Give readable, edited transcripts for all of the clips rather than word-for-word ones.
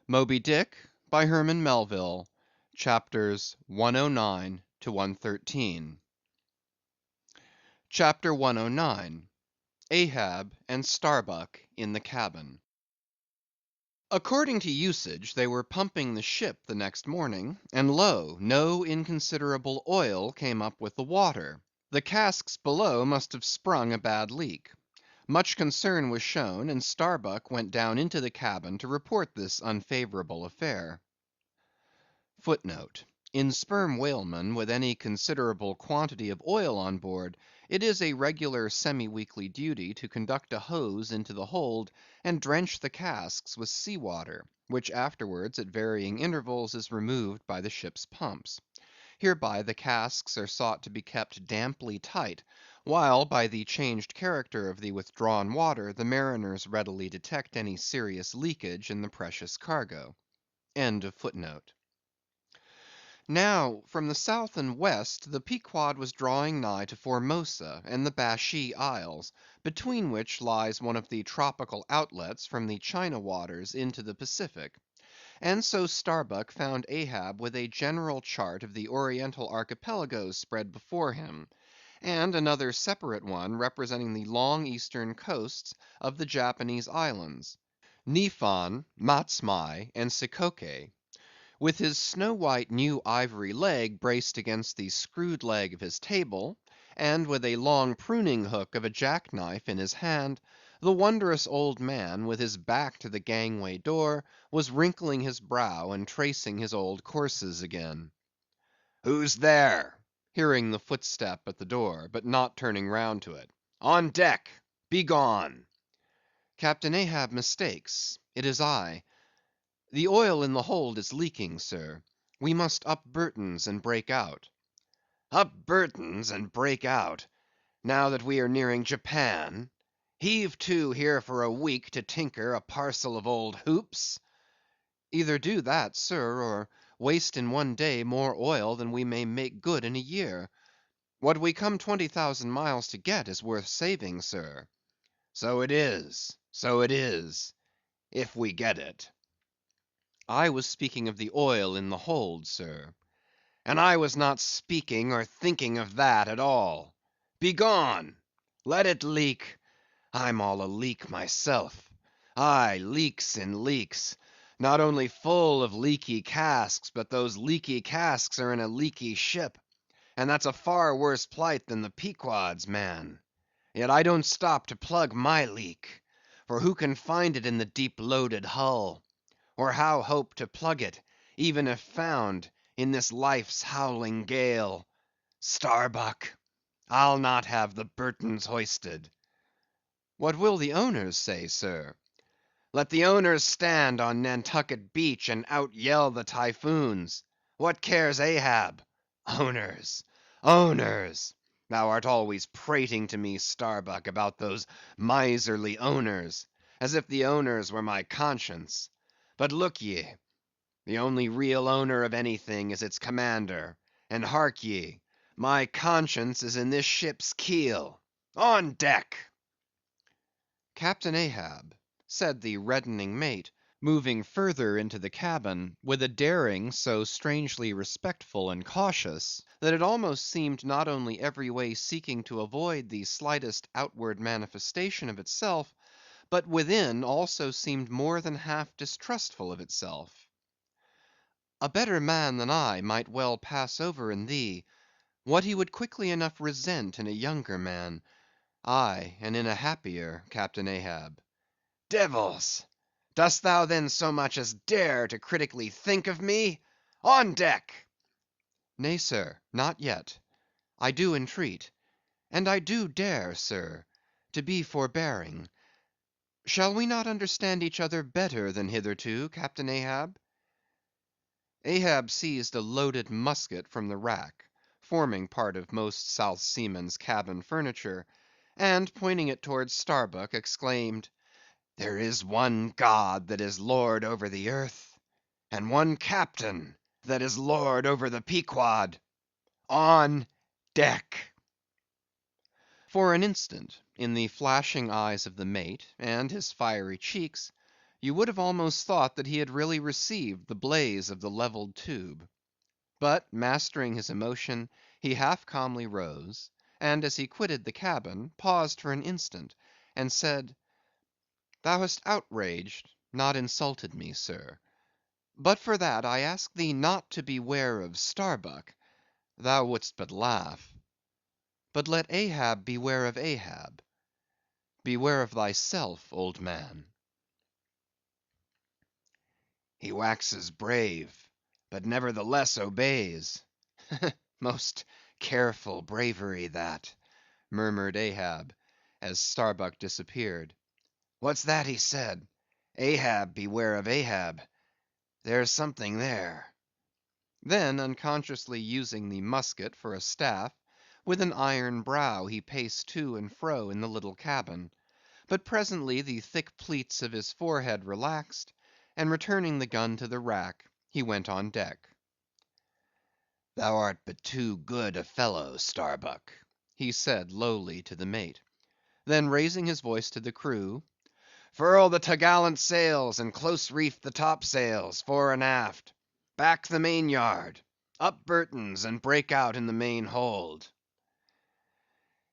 Moby Dick by Herman Melville, chapters 109 to 113. Chapter 109, Ahab and Starbuck in the Cabin. According to usage, they were pumping the ship the next morning, and lo, no inconsiderable oil came up with the water. The casks below must have sprung a bad leak. Much concern was shown, and Starbuck went down into the cabin to report this unfavorable affair. Footnote: in sperm whalemen with any considerable quantity of oil on board, it is a regular semi-weekly duty to conduct a hose into the hold and drench the casks with sea water, which afterwards at varying intervals is removed by the ship's pumps. Hereby the casks are sought to be kept damply tight, while by the changed character of the withdrawn water the mariners readily detect any serious leakage in the precious cargo. End of footnote. Now, from the south and west the Pequod was drawing nigh to Formosa and the Bashee Isles, between which lies one of the tropical outlets from the China waters into the Pacific; and so Starbuck found Ahab with a general chart of the Oriental archipelagos spread before him, and another separate one representing the long eastern coasts of the Japanese islands, Niphon, Matsmai, and Sikoke. With his snow-white new ivory leg braced against the screwed leg of his table, and with a long pruning hook of a jack‐knife in his hand, the wondrous old man, with his back to the gangway door, was wrinkling his brow and tracing his old courses again. "Who's there?" hearing the footstep at the door, but not turning round to it. "On deck! Begone!" Captain Ahab mistakes. It is I. The oil in the hold is leaking, sir. We must up Burton's and break out. Up Burton's and break out? Now that we are nearing Japan? Heave to here for a week to tinker a parcel of old hoops? Either do that, sir, or waste in one day more oil than we may make good in a year. What we come 20,000 miles to get is worth saving, sir. So it is, if we get it. I was speaking of the oil in the hold, sir. And I was not speaking or thinking of that at all. Begone! Let it leak. I'm all a leak myself. Aye, leaks in leaks. Not only full of leaky casks, but those leaky casks are in a leaky ship. And that's a far worse plight than the Pequod's, man. Yet I don't stop to plug my leak, for who can find it in the deep-loaded hull? Or how hope to plug it, even if found, in this life's howling gale? Starbuck, I'll not have the Burtons hoisted. What will the owners say, sir? Let the owners stand on Nantucket beach and out‐yell the typhoons. What cares Ahab? Owners, owners! Thou art always prating to me, Starbuck, about those miserly owners, as if the owners were my conscience. But look ye, the only real owner of anything is its commander, and hark ye, my conscience is in this ship's keel. On deck!" "Captain Ahab," said the reddening mate, moving further into the cabin, with a daring so strangely respectful and cautious, that it almost seemed not only every way seeking to avoid the slightest outward manifestation of itself, but within also seemed more than half distrustful of itself. "A better man than I might well pass over in thee, what he would quickly enough resent in a younger man; aye, and in a happier, Captain Ahab." "Devils! Dost thou then so much as dare to critically think of me? On deck!" "Nay, sir, not yet. I do entreat, and I do dare, sir, to be forbearing. Shall we not understand each other better than hitherto, Captain Ahab?" Ahab seized a loaded musket from the rack, forming part of most South Seamen's cabin furniture, and pointing it towards Starbuck, exclaimed, "There is one God that is Lord over the earth, and one Captain that is Lord over the Pequod. On deck!" For an instant, in the flashing eyes of the mate, and his fiery cheeks, You would have almost thought that he had really received the blaze of the levelled tube. But mastering his emotion, he half calmly rose, and as he quitted the cabin, paused for an instant, and said, "Thou hast outraged, not insulted me, sir. But for that, I ask thee not to beware of Starbuck. Thou wouldst but laugh. But let Ahab beware of Ahab. Beware of thyself, old man." "He waxes brave, but nevertheless obeys. Most careful bravery that," murmured Ahab, as Starbuck disappeared. "What's that he said? Ahab, beware of Ahab. There's something there." Then, unconsciously using the musket for a staff, with an iron brow he paced to and fro in the little cabin; but presently the thick pleats of his forehead relaxed, and returning the gun to the rack, he went on deck. "Thou art but too good a fellow, Starbuck," he said lowly to the mate. Then raising his voice to the crew, "Furl the t'gallant sails, and close reef the topsails, fore and aft. Back the main yard. Up Burtons, and break out in the main hold."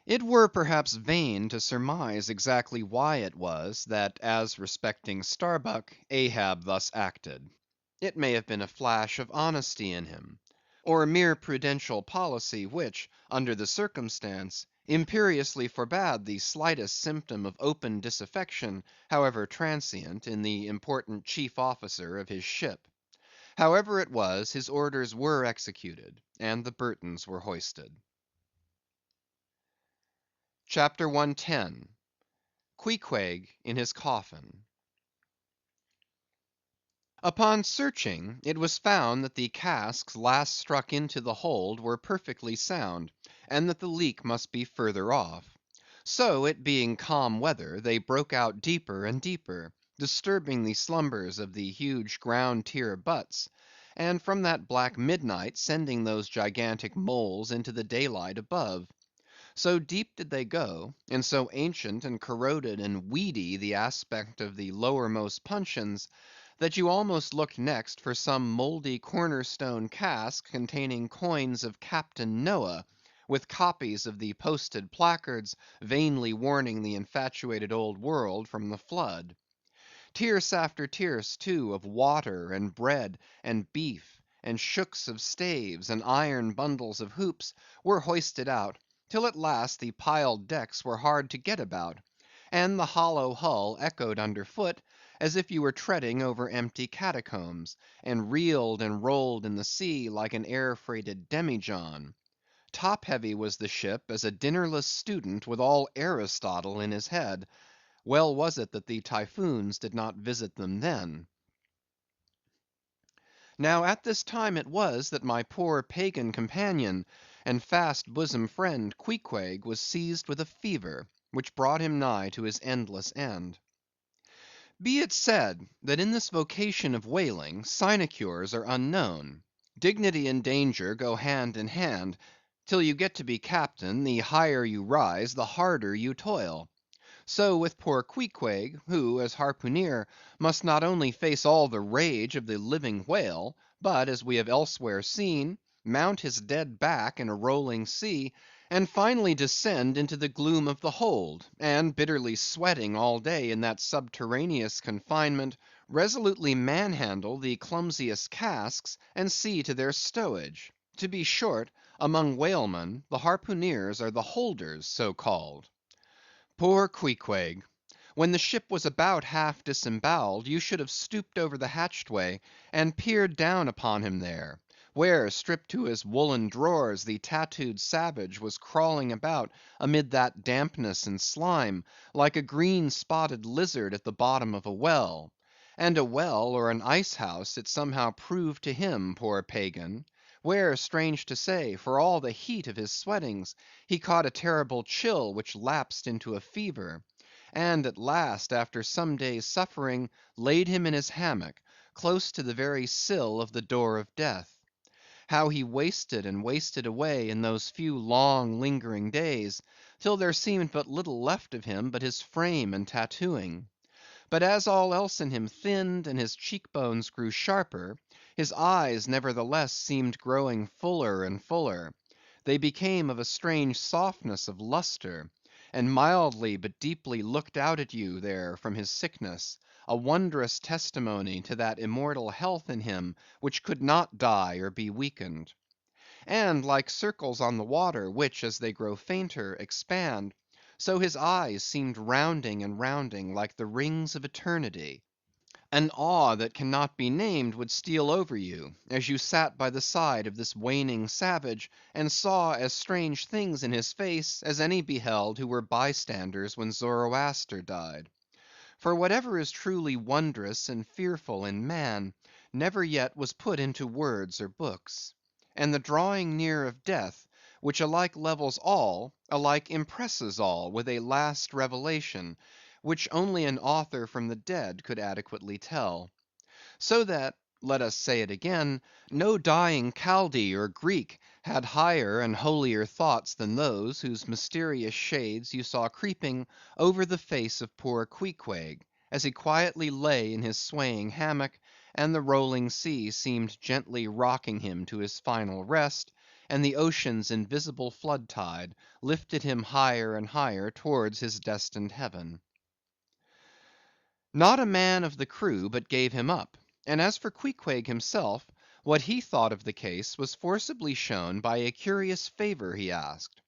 It were perhaps vain to surmise exactly why it was, that as respecting Starbuck, Ahab thus acted. It may have been a flash of honesty in him, or mere prudential policy which, under the circumstance, imperiously forbade the slightest symptom of open disaffection, however transient, in the important chief officer of his ship. However it was, his orders were executed, and the Burtons were hoisted. CHAPTER 110. Queequeg in his Coffin. Upon searching, it was found that the casks last struck into the hold were perfectly sound, and that the leak must be further off. So, it being calm weather, they broke out deeper and deeper, disturbing the slumbers of the huge ground tier butts, and from that black midnight sending those gigantic moles into the daylight above. So deep did they go, and so ancient and corroded and weedy the aspect of the lowermost puncheons, that you almost looked next for some mouldy corner stone cask containing coins of Captain Noah, with copies of the posted placards vainly warning the infatuated old world from the flood. Tierce after tierce, too, of water, and bread, and beef, and shooks of staves, and iron bundles of hoops, were hoisted out, till at last the piled decks were hard to get about, and the hollow hull echoed under foot, as if you were treading over empty catacombs, and reeled and rolled in the sea like an air-freighted demijohn. Top heavy was the ship as a dinnerless student with all Aristotle in his head. Well was it that the typhoons did not visit them then. Now at this time it was that my poor pagan companion and fast bosom friend Queequeg was seized with a fever, which brought him nigh to his endless end. Be it said, that in this vocation of whaling, sinecures are unknown. Dignity and danger go hand in hand. Till you get to be captain, the higher you rise, the harder you toil. So with poor Queequeg, who, as harpooneer, must not only face all the rage of the living whale, but, as we have elsewhere seen, mount his dead back in a rolling sea, and finally descend into the gloom of the hold, and bitterly sweating all day in that subterraneous confinement, resolutely manhandle the clumsiest casks, and see to their stowage. To be short, among whalemen, the harpooneers are the holders, so called. Poor Queequeg! When the ship was about half disembowelled, you should have stooped over the hatchway, and peered down upon him there, where, stripped to his woolen drawers, the tattooed savage was crawling about amid that dampness and slime, like a green spotted lizard at the bottom of a well; and a well or an ice house it somehow proved to him, poor pagan, where, strange to say, for all the heat of his sweatings, he caught a terrible chill which lapsed into a fever, and at last, after some days' suffering, laid him in his hammock, close to the very sill of the door of death. How he wasted and wasted away in those few long lingering days, till there seemed but little left of him but his frame and tattooing. But as all else in him thinned, and his cheekbones grew sharper, his eyes nevertheless seemed growing fuller and fuller. They became of a strange softness of lustre, and mildly but deeply looked out at you there from his sickness, a wondrous testimony to that immortal health in him which could not die or be weakened. And like circles on the water, which, as they grow fainter, expand, so his eyes seemed rounding and rounding like the rings of eternity. An awe that cannot be named would steal over you, as you sat by the side of this waning savage, and saw as strange things in his face as any beheld who were bystanders when Zoroaster died. For whatever is truly wondrous and fearful in man, never yet was put into words or books. And the drawing near of death, which alike levels all, alike impresses all with a last revelation, which only an author from the dead could adequately tell. So that, let us say it again, no dying Chaldee or Greek had higher and holier thoughts than those whose mysterious shades you saw creeping over the face of poor Queequeg, as he quietly lay in his swaying hammock, and the rolling sea seemed gently rocking him to his final rest, and the ocean's invisible flood tide lifted him higher and higher towards his destined heaven. Not a man of the crew but gave him up; and as for Queequeg himself, what he thought of the case was forcibly shown by a curious favour he asked.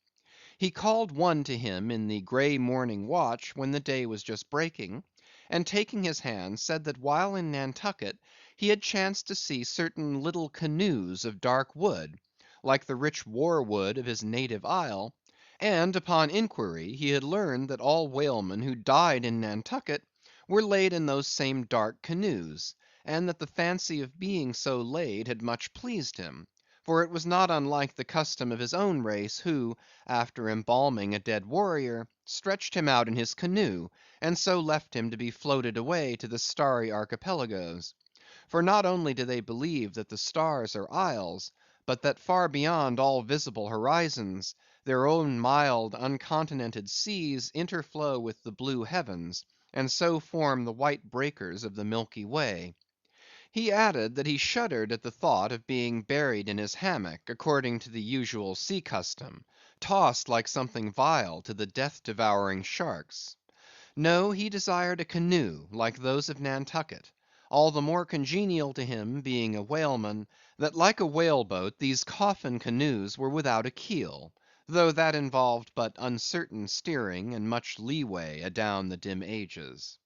He called one to him in the grey morning watch when the day was just breaking, and taking his hand, said that while in Nantucket he had chanced to see certain little canoes of dark wood, like the rich war wood of his native isle, and upon inquiry he had learned that all whalemen who died in Nantucket were laid in those same dark canoes, and that the fancy of being so laid had much pleased him; for it was not unlike the custom of his own race, who, after embalming a dead warrior, stretched him out in his canoe, and so left him to be floated away to the starry archipelagoes. For not only do they believe that the stars are isles, but that far beyond all visible horizons, their own mild uncontinented seas interflow with the blue heavens, and so form the white breakers of the Milky Way. He added that he shuddered at the thought of being buried in his hammock, according to the usual sea custom, tossed like something vile to the death devouring sharks. No, he desired a canoe like those of Nantucket, all the more congenial to him, being a whaleman, that like a whale boat these coffin canoes were without a keel, though that involved but uncertain steering and much leeway adown the dim ages.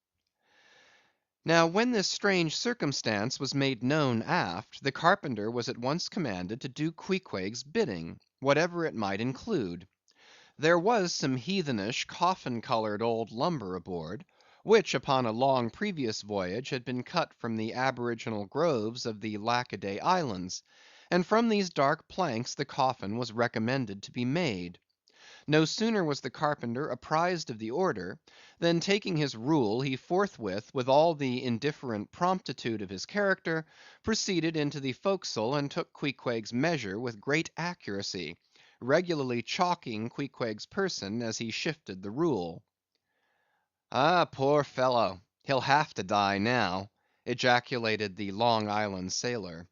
Now when this strange circumstance was made known aft, the carpenter was at once commanded to do Queequeg's bidding, whatever it might include. There was some heathenish, coffin‐coloured old lumber aboard, which upon a long previous voyage had been cut from the aboriginal groves of the Lackaday Islands, and from these dark planks the coffin was recommended to be made. No sooner was the carpenter apprised of the order, than taking his rule he forthwith, with all the indifferent promptitude of his character, proceeded into the forecastle and took Queequeg's measure with great accuracy, regularly chalking Queequeg's person as he shifted the rule. "Ah, poor fellow! he'll have to die now," ejaculated the Long Island sailor.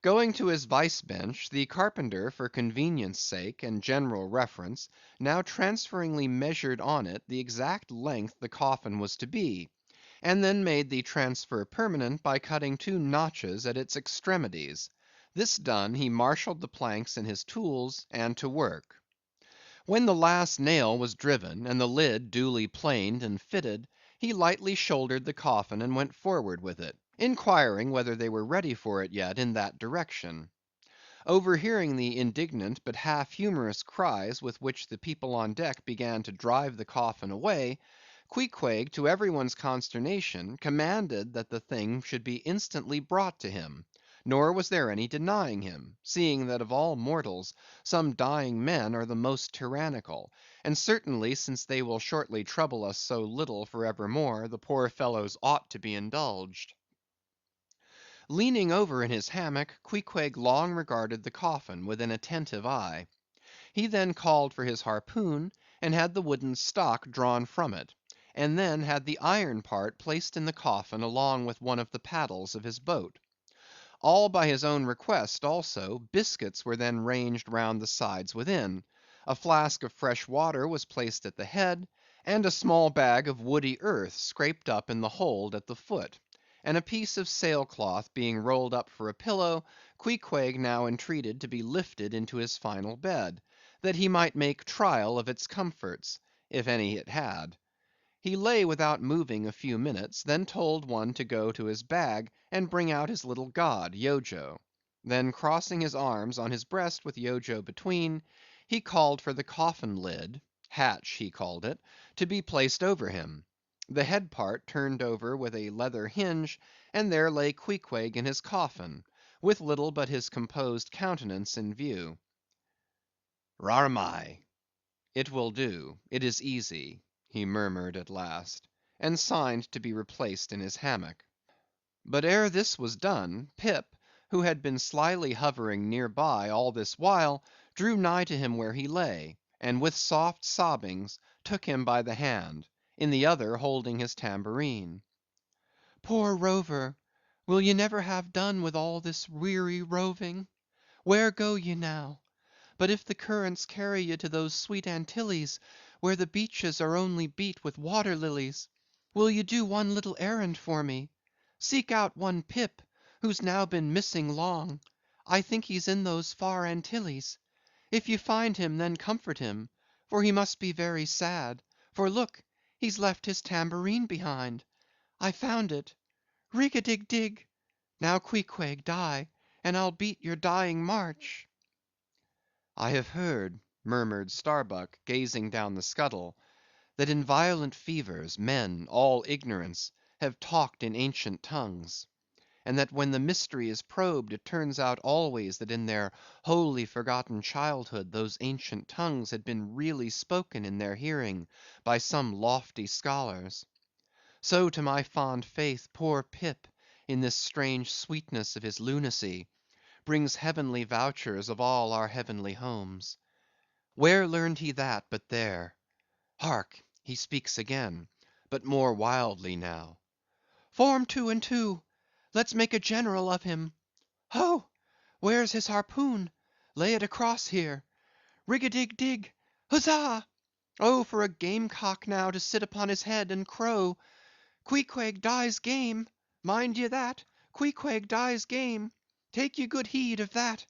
Going to his vice bench, the carpenter, for convenience sake and general reference, now transferringly measured on it the exact length the coffin was to be, and then made the transfer permanent by cutting 2 notches at its extremities. This done, he marshalled the planks and his tools, and to work. When the last nail was driven, and the lid duly planed and fitted, he lightly shouldered the coffin and went forward with it, inquiring whether they were ready for it yet in that direction. Overhearing the indignant but half humorous cries with which the people on deck began to drive the coffin away, Queequeg, to every one's consternation, commanded that the thing should be instantly brought to him; nor was there any denying him, seeing that of all mortals, some dying men are the most tyrannical, and certainly since they will shortly trouble us so little for evermore, the poor fellows ought to be indulged. Leaning over in his hammock, Queequeg long regarded the coffin with an attentive eye. He then called for his harpoon, and had the wooden stock drawn from it, and then had the iron part placed in the coffin along with one of the paddles of his boat. All by his own request also, biscuits were then ranged round the sides within, a flask of fresh water was placed at the head, and a small bag of woody earth scraped up in the hold at the foot; and a piece of sailcloth being rolled up for a pillow, Queequeg now entreated to be lifted into his final bed, that he might make trial of its comforts, if any it had. He lay without moving a few minutes, then told one to go to his bag and bring out his little god, Yojo. Then crossing his arms on his breast with Yojo between, he called for the coffin lid (hatch he called it) to be placed over him. The head part turned over with a leather hinge, and there lay Queequeg in his coffin, with little but his composed countenance in view. "Rarmai! It will do; it is easy," he murmured at last, and signed to be replaced in his hammock. But ere this was done, Pip, who had been slyly hovering near by all this while, drew nigh to him where he lay, and with soft sobbings took him by the hand, in the other holding his tambourine. "Poor rover, will ye never have done with all this weary roving? Where go ye now? But if the currents carry ye to those sweet Antilles, where the beaches are only beat with water lilies, will ye do one little errand for me? Seek out one Pip, who's now been missing long; I think he's in those far Antilles. If ye find him, then comfort him, for he must be very sad; for look, he's left his tambourine behind. I found it. Rig-a-dig-dig! Now, Queequeg, die, and I'll beat your dying march." "I have heard," murmured Starbuck, gazing down the scuttle, "that in violent fevers, men, all ignorance, have talked in ancient tongues; and that when the mystery is probed, it turns out always that in their wholly forgotten childhood those ancient tongues had been really spoken in their hearing by some lofty scholars. So to my fond faith, poor Pip, in this strange sweetness of his lunacy, brings heavenly vouchers of all our heavenly homes. Where learned he that but there? Hark! he speaks again, but more wildly now. Form 2 and 2! Let's make a general of him. Ho! where's his harpoon? Lay it across here. Rig-a-dig-dig! Huzza! Oh, for a gamecock now to sit upon his head and crow! Queequeg dies game! Mind ye that! Queequeg dies game! Take ye good heed of that!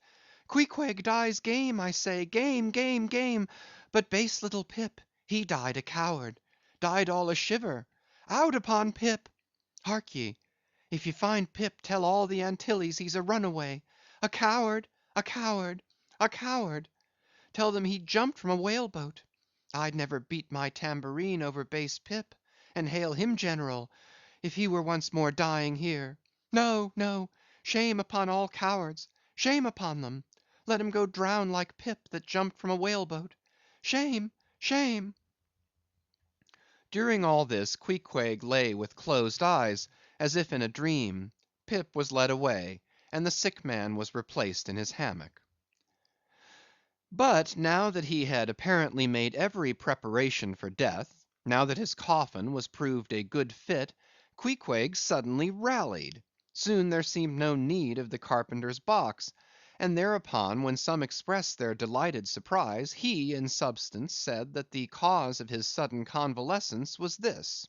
Queequeg dies game, I say; game, game, game! But base little Pip, he died a coward; died all a shiver. Out upon Pip! Hark ye, if ye find Pip, tell all the Antilles he's a runaway; a coward, a coward, a coward! Tell them he jumped from a whale boat. I'd never beat my tambourine over base Pip, and hail him general, if he were once more dying here. No, no; shame upon all cowards; shame upon them! Let him go drown like Pip that jumped from a whale boat. Shame, shame!" During all this, Queequeg lay with closed eyes, as if in a dream. Pip was led away, and the sick man was replaced in his hammock. But now that he had apparently made every preparation for death, now that his coffin was proved a good fit, Queequeg suddenly rallied. Soon there seemed no need of the carpenter's box; and thereupon, when some expressed their delighted surprise, he, in substance, said that the cause of his sudden convalescence was this: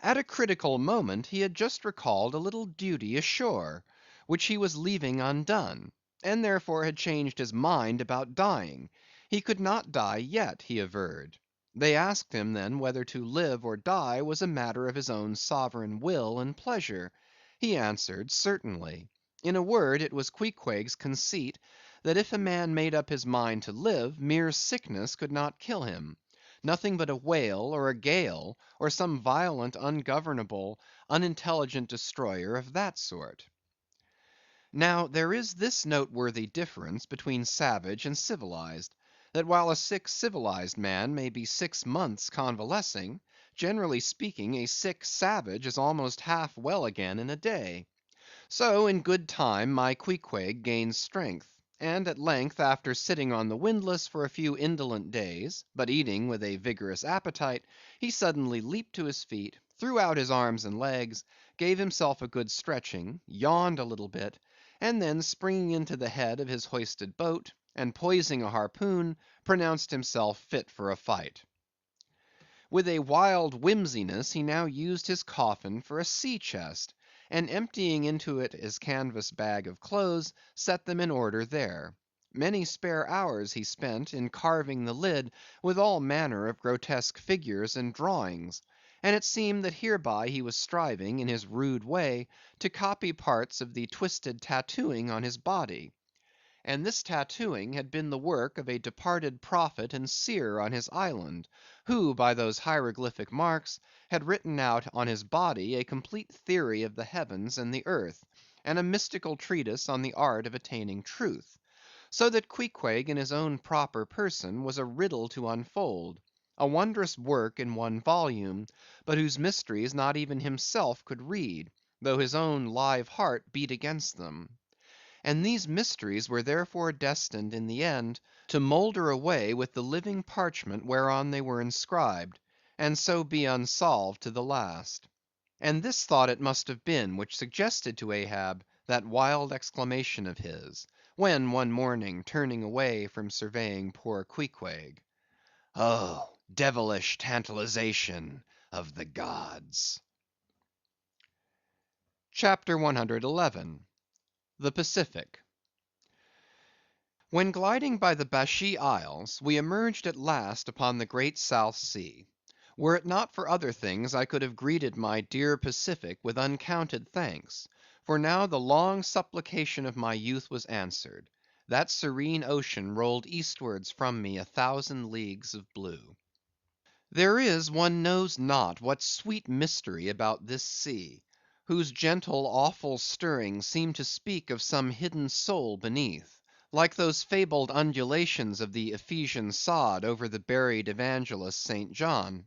at a critical moment he had just recalled a little duty ashore, which he was leaving undone, and therefore had changed his mind about dying; he could not die yet, he averred. They asked him then whether to live or die was a matter of his own sovereign will and pleasure. He answered, certainly. In a word, it was Queequeg's conceit, that if a man made up his mind to live, mere sickness could not kill him; nothing but a whale, or a gale, or some violent, ungovernable, unintelligent destroyer of that sort. Now, there is this noteworthy difference between savage and civilized, that while a sick civilized man may be 6 months convalescing, generally speaking, a sick savage is almost half well again in a day. So in good time my Queequeg gains strength, and at length, after sitting on the windlass for a few indolent days, but eating with a vigorous appetite, he suddenly leaped to his feet, threw out his arms and legs, gave himself a good stretching, yawned a little bit, and then springing into the head of his hoisted boat, and poising a harpoon, pronounced himself fit for a fight. With a wild whimsiness he now used his coffin for a sea chest, and emptying into it his canvas bag of clothes, set them in order there. Many spare hours he spent in carving the lid with all manner of grotesque figures and drawings, and it seemed that hereby he was striving in his rude way to copy parts of the twisted tattooing on his body. And this tattooing had been the work of a departed prophet and seer on his island, who by those hieroglyphic marks had written out on his body a complete theory of the heavens and the earth, and a mystical treatise on the art of attaining truth; so that Queequeg in his own proper person was a riddle to unfold, a wondrous work in one volume, but whose mysteries not even himself could read, though his own live heart beat against them. And these mysteries were therefore destined in the end to moulder away with the living parchment whereon they were inscribed, and so be unsolved to the last. And this thought it must have been which suggested to Ahab that wild exclamation of his, when one morning turning away from surveying poor Queequeg—"Oh, devilish tantalization of the gods!" CHAPTER 111. The Pacific. When gliding by the Bashee Isles, we emerged at last upon the great South Sea. Were it not for other things, I could have greeted my dear Pacific with uncounted thanks; for now the long supplication of my youth was answered; that serene ocean rolled eastwards from me 1,000 leagues of blue. There is one knows not what sweet mystery about this sea, whose gentle awful stirrings seem to speak of some hidden soul beneath, like those fabled undulations of the Ephesian sod over the buried evangelist St. John.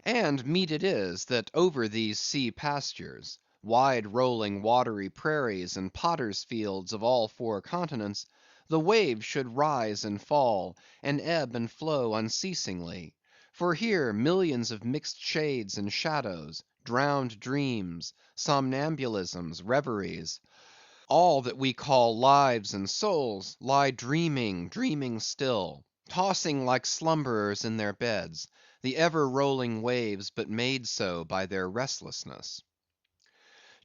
And meet it is, that over these sea pastures, wide rolling watery prairies and potters' fields of all 4 continents, the waves should rise and fall, and ebb and flow unceasingly; for here millions of mixed shades and shadows, drowned dreams, somnambulisms, reveries, all that we call lives and souls, lie dreaming, dreaming still, tossing like slumberers in their beds, the ever rolling waves but made so by their restlessness.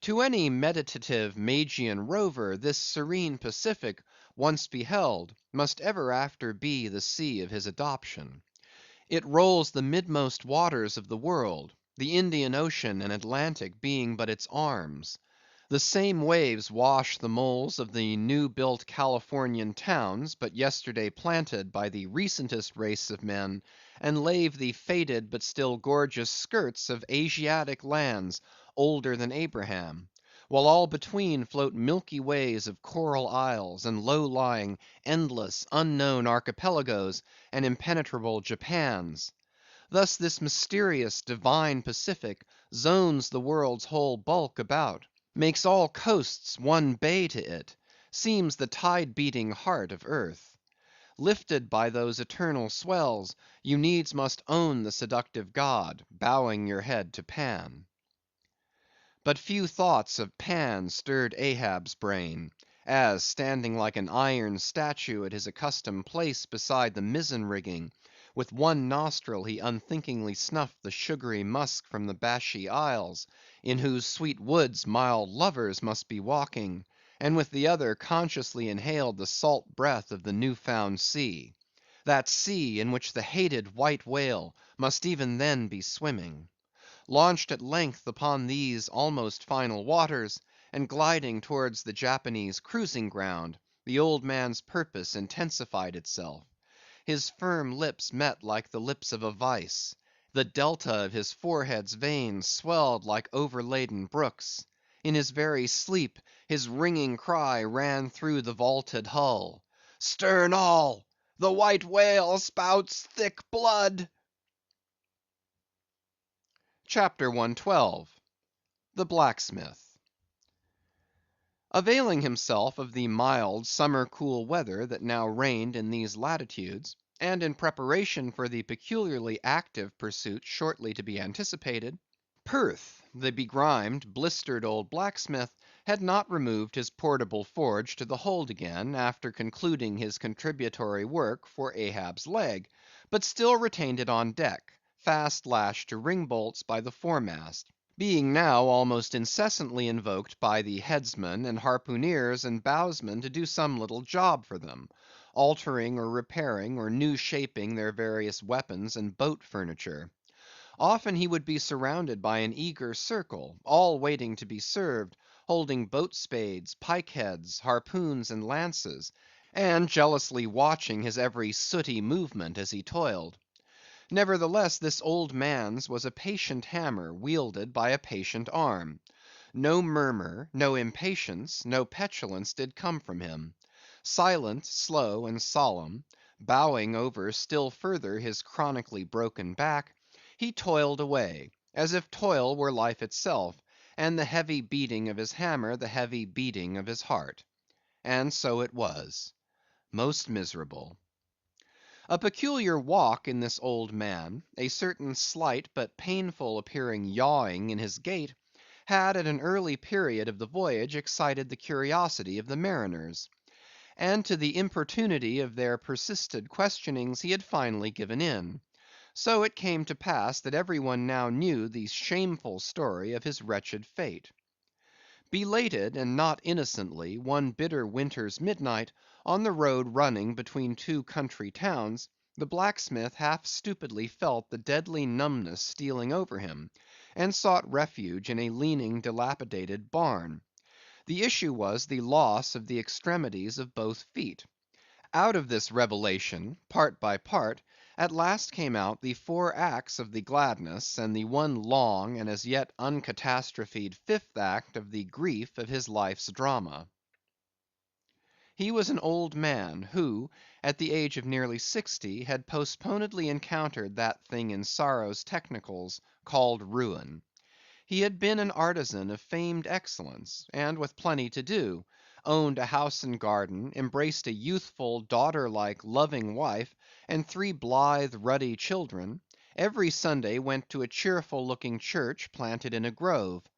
To any meditative Magian rover, this serene Pacific, once beheld, must ever after be the sea of his adoption. It rolls the midmost waters of the world, the Indian Ocean and Atlantic being but its arms. The same waves wash the moles of the new built Californian towns, but yesterday planted by the recentest race of men, and lave the faded but still gorgeous skirts of Asiatic lands older than Abraham; while all between float milky ways of coral isles, and low lying, endless, unknown archipelagoes, and impenetrable Japans. Thus this mysterious, divine Pacific zones the world's whole bulk about, makes all coasts one bay to it, seems the tide–beating heart of earth. Lifted by those eternal swells, you needs must own the seductive god, bowing your head to Pan. But few thoughts of Pan stirred Ahab's brain, as, standing like an iron statue at his accustomed place beside the mizzen rigging, with one nostril he unthinkingly snuffed the sugary musk from the Bashee Isles, in whose sweet woods mild lovers must be walking, and with the other consciously inhaled the salt breath of the new found sea; that sea in which the hated white whale must even then be swimming. Launched at length upon these almost final waters, and gliding towards the Japanese cruising ground, the old man's purpose intensified itself. His firm lips met like the lips of a vice; the delta of his forehead's veins swelled like overladen brooks; in his very sleep his ringing cry ran through the vaulted hull—"Stern all! the white whale spouts thick blood!" CHAPTER 112. The Blacksmith. Availing himself of the mild summer cool weather that now reigned in these latitudes, and in preparation for the peculiarly active pursuit shortly to be anticipated, Perth, the begrimed, blistered old blacksmith, had not removed his portable forge to the hold again, after concluding his contributory work for Ahab's leg, but still retained it on deck, fast lashed to ring bolts by the foremast, being now almost incessantly invoked by the headsmen and harpooneers and bowsmen to do some little job for them, altering or repairing or new shaping their various weapons and boat furniture. Often he would be surrounded by an eager circle, all waiting to be served, holding boat spades, pike heads, harpoons, and lances, and jealously watching his every sooty movement as he toiled. Nevertheless, this old man's was a patient hammer wielded by a patient arm. No murmur, no impatience, no petulance did come from him. Silent, slow, and solemn, bowing over still further his chronically broken back, he toiled away, as if toil were life itself, and the heavy beating of his hammer the heavy beating of his heart. And so it was. Most miserable. A peculiar walk in this old man, a certain slight but painful appearing yawing in his gait, had at an early period of the voyage excited the curiosity of the mariners; and to the importunity of their persisted questionings he had finally given in. So it came to pass that every one now knew the shameful story of his wretched fate. Belated, and not innocently, one bitter winter's midnight, on the road running between two country towns, the blacksmith half stupidly felt the deadly numbness stealing over him, and sought refuge in a leaning, dilapidated barn. The issue was the loss of the extremities of both feet. Out of this revelation, part by part, at last came out the four acts of the gladness, and the one long and as yet uncatastrophed fifth act of the grief of his life's drama. He was an old man, who, at the age of nearly 60, had postponedly encountered that thing in sorrow's technicals called ruin. He had been an artisan of famed excellence, and with plenty to do; owned a house and garden, embraced a youthful, daughter‐like, loving wife, and three blithe, ruddy children; every Sunday went to a cheerful looking church planted in a grove.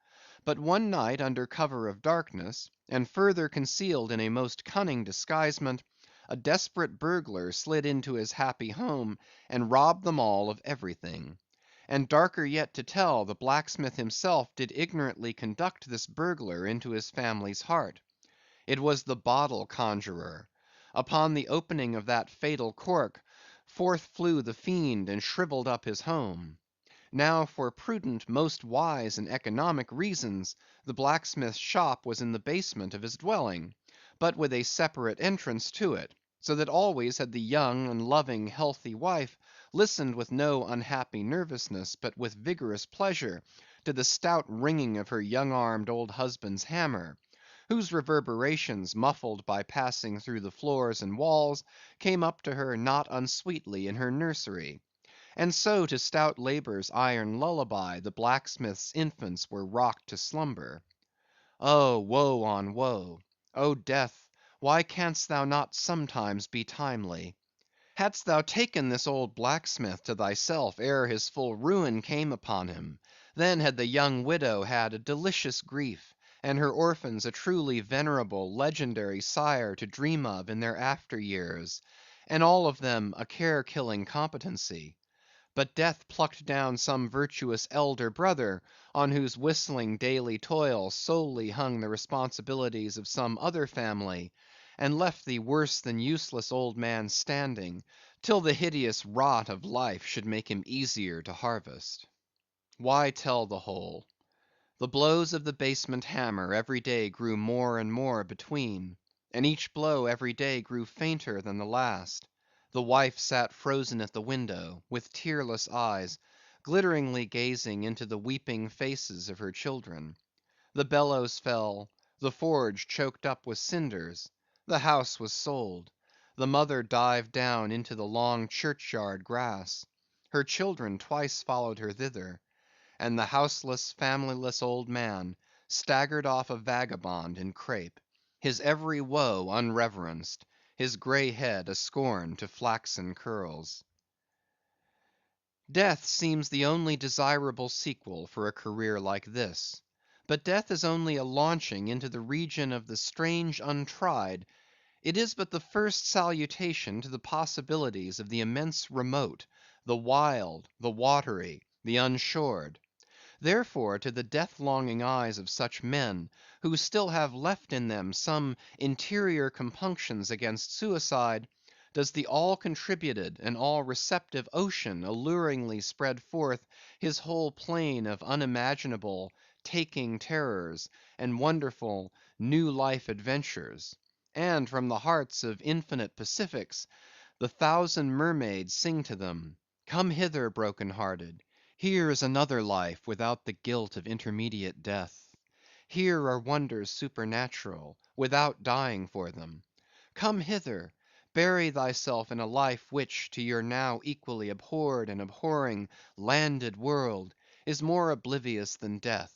But one night under cover of darkness, and further concealed in a most cunning disguisement, a desperate burglar slid into his happy home, and robbed them all of everything. And darker yet to tell, the blacksmith himself did ignorantly conduct this burglar into his family's heart. It was the bottle conjurer. Upon the opening of that fatal cork, forth flew the fiend and shrivelled up his home. Now for prudent, most wise, and economic reasons, the blacksmith's shop was in the basement of his dwelling, but with a separate entrance to it, so that always had the young and loving healthy wife listened with no unhappy nervousness, but with vigorous pleasure, to the stout ringing of her young-armed old husband's hammer, whose reverberations, muffled by passing through the floors and walls, came up to her not unsweetly in her nursery. And so to stout labor's iron lullaby the blacksmith's infants were rocked to slumber. Oh, woe on woe! Oh, death, why canst thou not sometimes be timely? Hadst thou taken this old blacksmith to thyself ere his full ruin came upon him, then had the young widow had a delicious grief, and her orphans a truly venerable, legendary sire to dream of in their after years, and all of them a care-killing competency. But death plucked down some virtuous elder brother, on whose whistling daily toil solely hung the responsibilities of some other family, and left the worse than useless old man standing, till the hideous rot of life should make him easier to harvest. Why tell the whole? The blows of the basement hammer every day grew more and more between, and each blow every day grew fainter than the last. The wife sat frozen at the window, with tearless eyes, glitteringly gazing into the weeping faces of her children. The bellows fell, the forge choked up with cinders, the house was sold, the mother dived down into the long churchyard grass, her children twice followed her thither, and the houseless, familyless old man staggered off a vagabond in crape, his every woe unreverenced, his grey head a scorn to flaxen curls. Death seems the only desirable sequel for a career like this. But death is only a launching into the region of the strange untried. It is but the first salutation to the possibilities of the immense remote, the wild, the watery, the unshored. Therefore, to the death‐longing eyes of such men, who still have left in them some interior compunctions against suicide, does the all‐contributed and all‐receptive ocean alluringly spread forth his whole plain of unimaginable, taking terrors, and wonderful new life adventures; and from the hearts of infinite Pacifics, the thousand mermaids sing to them, "Come hither, broken hearted! Here is another life without the guilt of intermediate death. Here are wonders supernatural, without dying for them. Come hither, bury thyself in a life which, to your now equally abhorred and abhorring landed world, is more oblivious than death.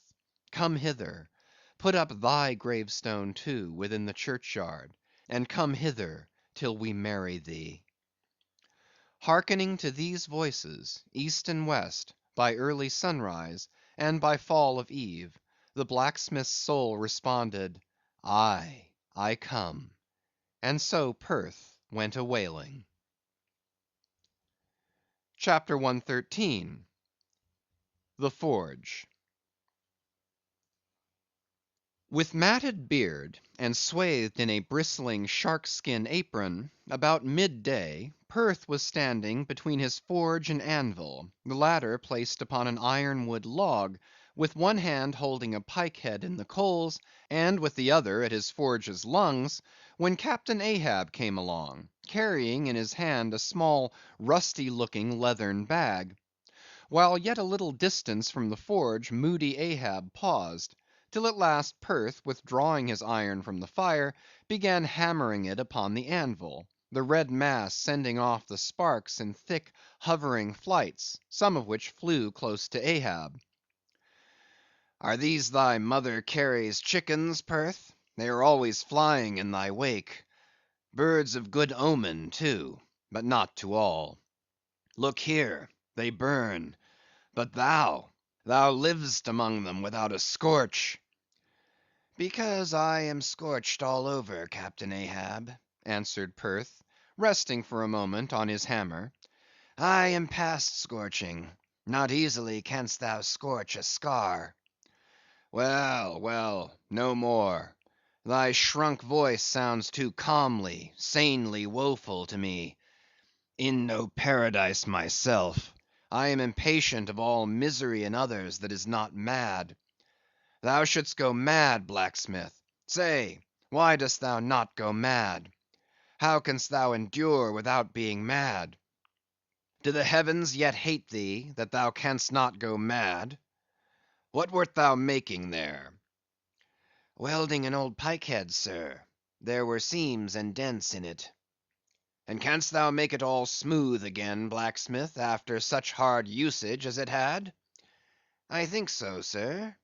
Come hither, put up thy gravestone too within the churchyard, and come hither till we marry thee." Hearkening to these voices, east and west, by early sunrise, and by fall of eve, the blacksmith's soul responded, "Aye, I come." And so Perth went a whaling. CHAPTER 113. The Forge. With matted beard, and swathed in a bristling shark‐skin apron, about mid‐day, Perth was standing between his forge and anvil, the latter placed upon an iron‐wood log, with one hand holding a pike‐head in the coals, and with the other at his forge's lungs, when Captain Ahab came along, carrying in his hand a small rusty‐looking leathern bag. While yet a little distance from the forge, moody Ahab paused, till at last Perth, withdrawing his iron from the fire, began hammering it upon the anvil, the red mass sending off the sparks in thick hovering flights, some of which flew close to Ahab. "Are these thy mother Carey's chickens, Perth? They are always flying in thy wake. Birds of good omen, too, but not to all. Look here, they burn, but thou liv'st among them without a scorch." "Because I am scorched all over, Captain Ahab," answered Perth, resting for a moment on his hammer. "I am past scorching; not easily canst thou scorch a scar." "Well, well, no more. Thy shrunk voice sounds too calmly, sanely woeful to me. In no paradise myself, I am impatient of all misery in others that is not mad. Thou shouldst go mad, blacksmith. Say, why dost thou not go mad? How canst thou endure without being mad? Do the heavens yet hate thee, that thou canst not go mad? What wert thou making there?" "Welding an old pike‐head, sir. There were seams and dents in it." "And canst thou make it all smooth again, blacksmith, after such hard usage as it had?" "I think so, sir."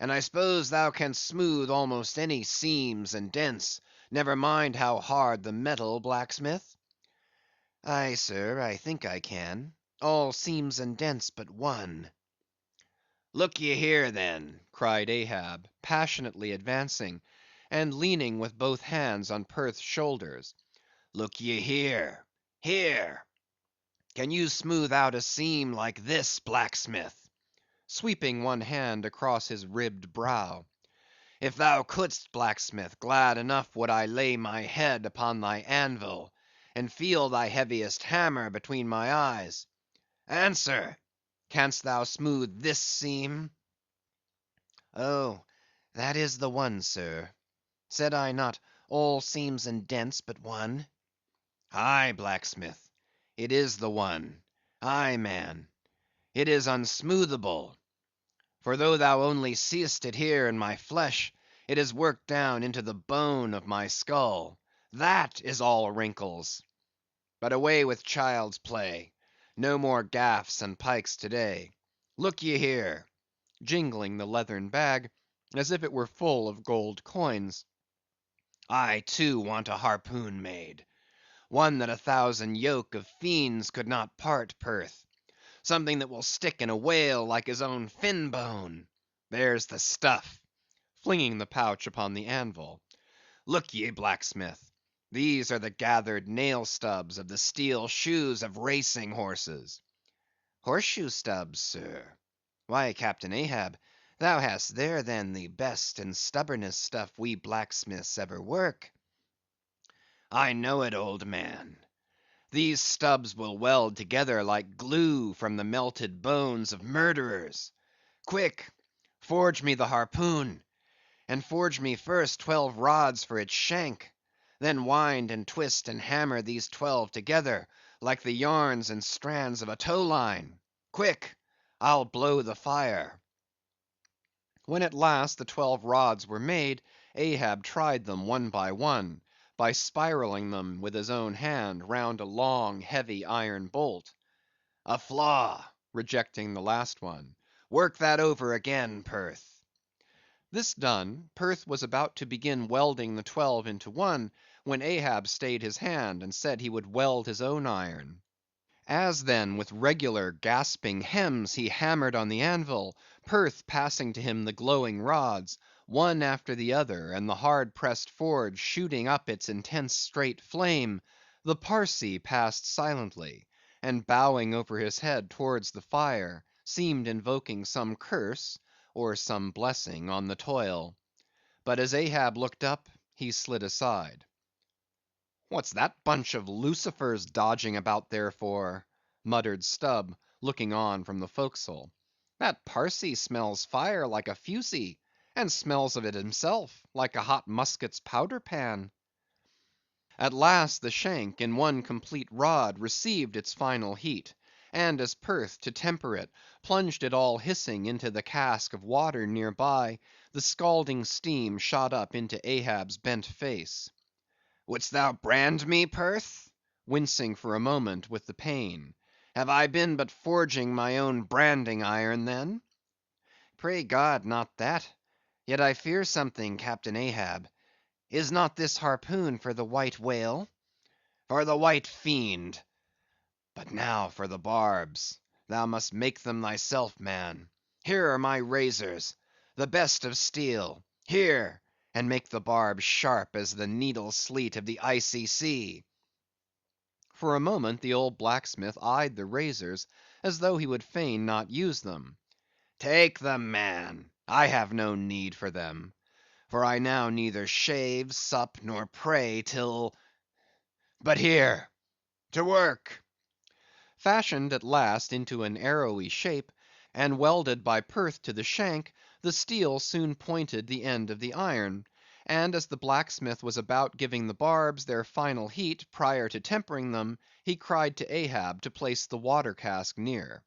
"And I suppose thou canst smooth almost any seams and dents, never mind how hard the metal, blacksmith?" "Aye, sir, I think I can. All seams and dents but one." "Look ye here, then," cried Ahab, passionately advancing, and leaning with both hands on Perth's shoulders. "Look ye here, here. Can you smooth out a seam like this, blacksmith?" sweeping one hand across his ribbed brow. "If thou couldst, blacksmith, glad enough would I lay my head upon thy anvil, and feel thy heaviest hammer between my eyes. Answer, canst thou smooth this seam?" "Oh, that is the one, sir. Said I not all seams and dents but one?" "Aye, blacksmith, it is the one. Aye, man, it is unsmoothable. For though thou only seest it here in my flesh, it is worked down into the bone of my skull. That is all wrinkles. But away with child's play. No more gaffs and pikes to day. Look ye here. jingling the leathern bag as if it were full of gold coins. "I, too, want a harpoon made. One that 1,000 yoke of fiends could not part, Perth. Something that will stick in a whale like his own fin bone. There's the stuff," flinging the pouch upon the anvil. "Look ye, blacksmith, these are the gathered nail stubs of the steel shoes of racing horses." "Horseshoe stubs, sir? Why, Captain Ahab, thou hast there then the best and stubbornest stuff we blacksmiths ever work." "I know it, old man. These stubs will weld together like glue from the melted bones of murderers. Quick, forge me the harpoon, and forge me first 12 rods for its shank. Then wind and twist and hammer these 12 together, like the yarns and strands of a tow line. Quick, I'll blow the fire." When at last the 12 rods were made, Ahab tried them one by spiraling them with his own hand round a long, heavy iron bolt. "A flaw," rejecting the last one. "Work that over again, Perth." This done, Perth was about to begin welding the 12 into one, when Ahab stayed his hand and said he would weld his own iron. As then with regular gasping hems he hammered on the anvil, Perth passing to him the glowing rods, one after the other, and the hard pressed forge shooting up its intense straight flame, the Parsee passed silently, and bowing over his head towards the fire, seemed invoking some curse or some blessing on the toil. But as Ahab looked up, he slid aside. "What's that bunch of lucifers dodging about there for?" muttered Stubb, looking on from the forecastle. "That Parsee smells fire like a fusee, and smells of it himself like a hot musket's powder pan." At last the shank, in one complete rod, received its final heat, and as Perth, to temper it, plunged it all hissing into the cask of water near by, the scalding steam shot up into Ahab's bent face. "Wouldst thou brand me, Perth?" wincing for a moment with the pain. "Have I been but forging my own branding iron, then?" "Pray God, not that. Yet I fear something, Captain Ahab. Is not this harpoon for the white whale?" "For the white fiend. But now for the barbs. Thou must make them thyself, man. Here are my razors, the best of steel. Here, and make the barbs sharp as the needle sleet of the icy sea." For a moment the old blacksmith eyed the razors as though he would fain not use them. "Take them, man. I have no need for them. For I now neither shave, sup, nor pray till—but here, to work." Fashioned at last into an arrowy shape, and welded by Perth to the shank, the steel soon pointed the end of the iron; and as the blacksmith was about giving the barbs their final heat prior to tempering them, he cried to Ahab to place the water cask near.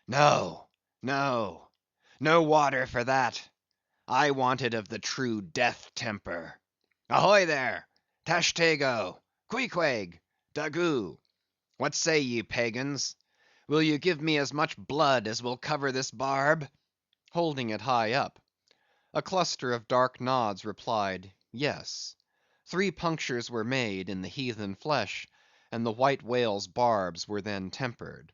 "No, no, no water for that. I want it of the true death temper. Ahoy there! Tashtego, Queequeg, Daggoo! What say ye, pagans? Will you give me as much blood as will cover this barb?" holding it high up. A cluster of dark nods replied, "Yes." 3 punctures were made in the heathen flesh, and the white whale's barbs were then tempered.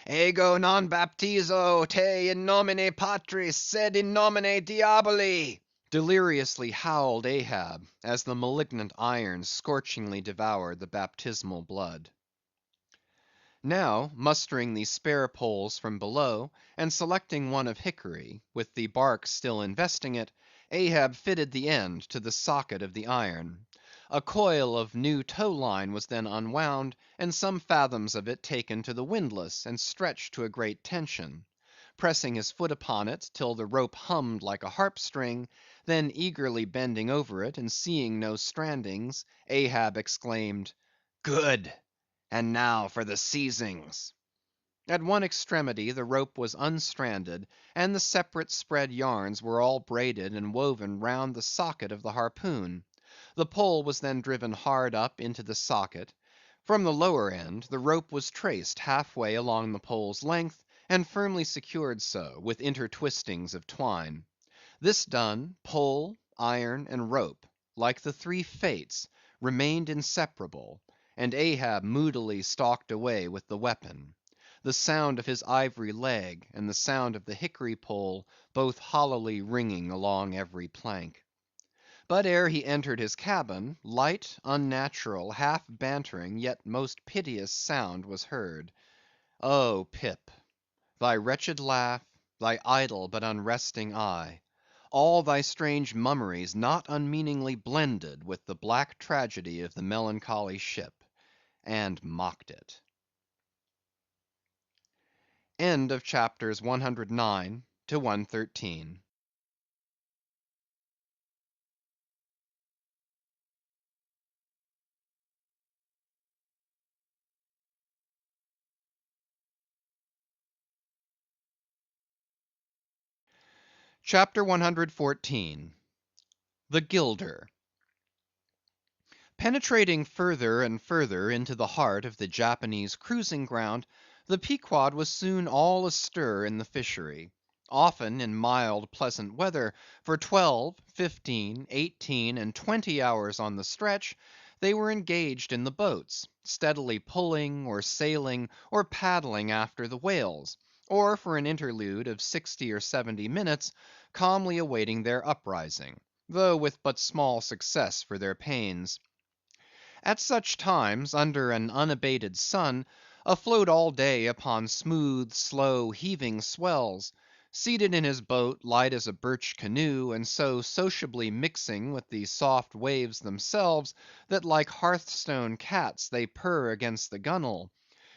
"Ego non baptizo te in nomine Patris, sed in nomine Diaboli!" deliriously howled Ahab, as the malignant iron scorchingly devoured the baptismal blood. Now, mustering the spare poles from below, and selecting one of hickory, with the bark still investing it, Ahab fitted the end to the socket of the iron. A coil of new tow line was then unwound, and some fathoms of it taken to the windlass, and stretched to a great tension. Pressing his foot upon it till the rope hummed like a harp string, then eagerly bending over it, and seeing no strandings, Ahab exclaimed, "Good! And now for the seizings." At one extremity the rope was unstranded, and the separate spread yarns were all braided and woven round the socket of the harpoon. The pole was then driven hard up into the socket. From the lower end, the rope was traced half way along the pole's length, and firmly secured so, with intertwistings of twine. This done, pole, iron, and rope, like the three Fates, remained inseparable, and Ahab moodily stalked away with the weapon; the sound of his ivory leg, and the sound of the hickory pole, both hollowly ringing along every plank. But ere he entered his cabin, light, unnatural, half bantering, yet most piteous sound was heard. Oh, Pip! thy wretched laugh, thy idle but unresting eye, all thy strange mummeries not unmeaningly blended with the black tragedy of the melancholy ship, and mocked it. End of chapters 109 to 113. Chapter 114. The Gilder. Penetrating further and further into the heart of the Japanese cruising ground, the Pequod was soon all astir in the fishery. Often in mild, pleasant weather, for 12, 15, 18, and 20 hours on the stretch, they were engaged in the boats, steadily pulling, or sailing, or paddling after the whales; or for an interlude of 60 or 70 minutes, calmly awaiting their uprising, though with but small success for their pains. At such times, under an unabated sun, afloat all day upon smooth, slow, heaving swells, seated in his boat light as a birch canoe, and so sociably mixing with the soft waves themselves, that like hearthstone cats they purr against the gunwale;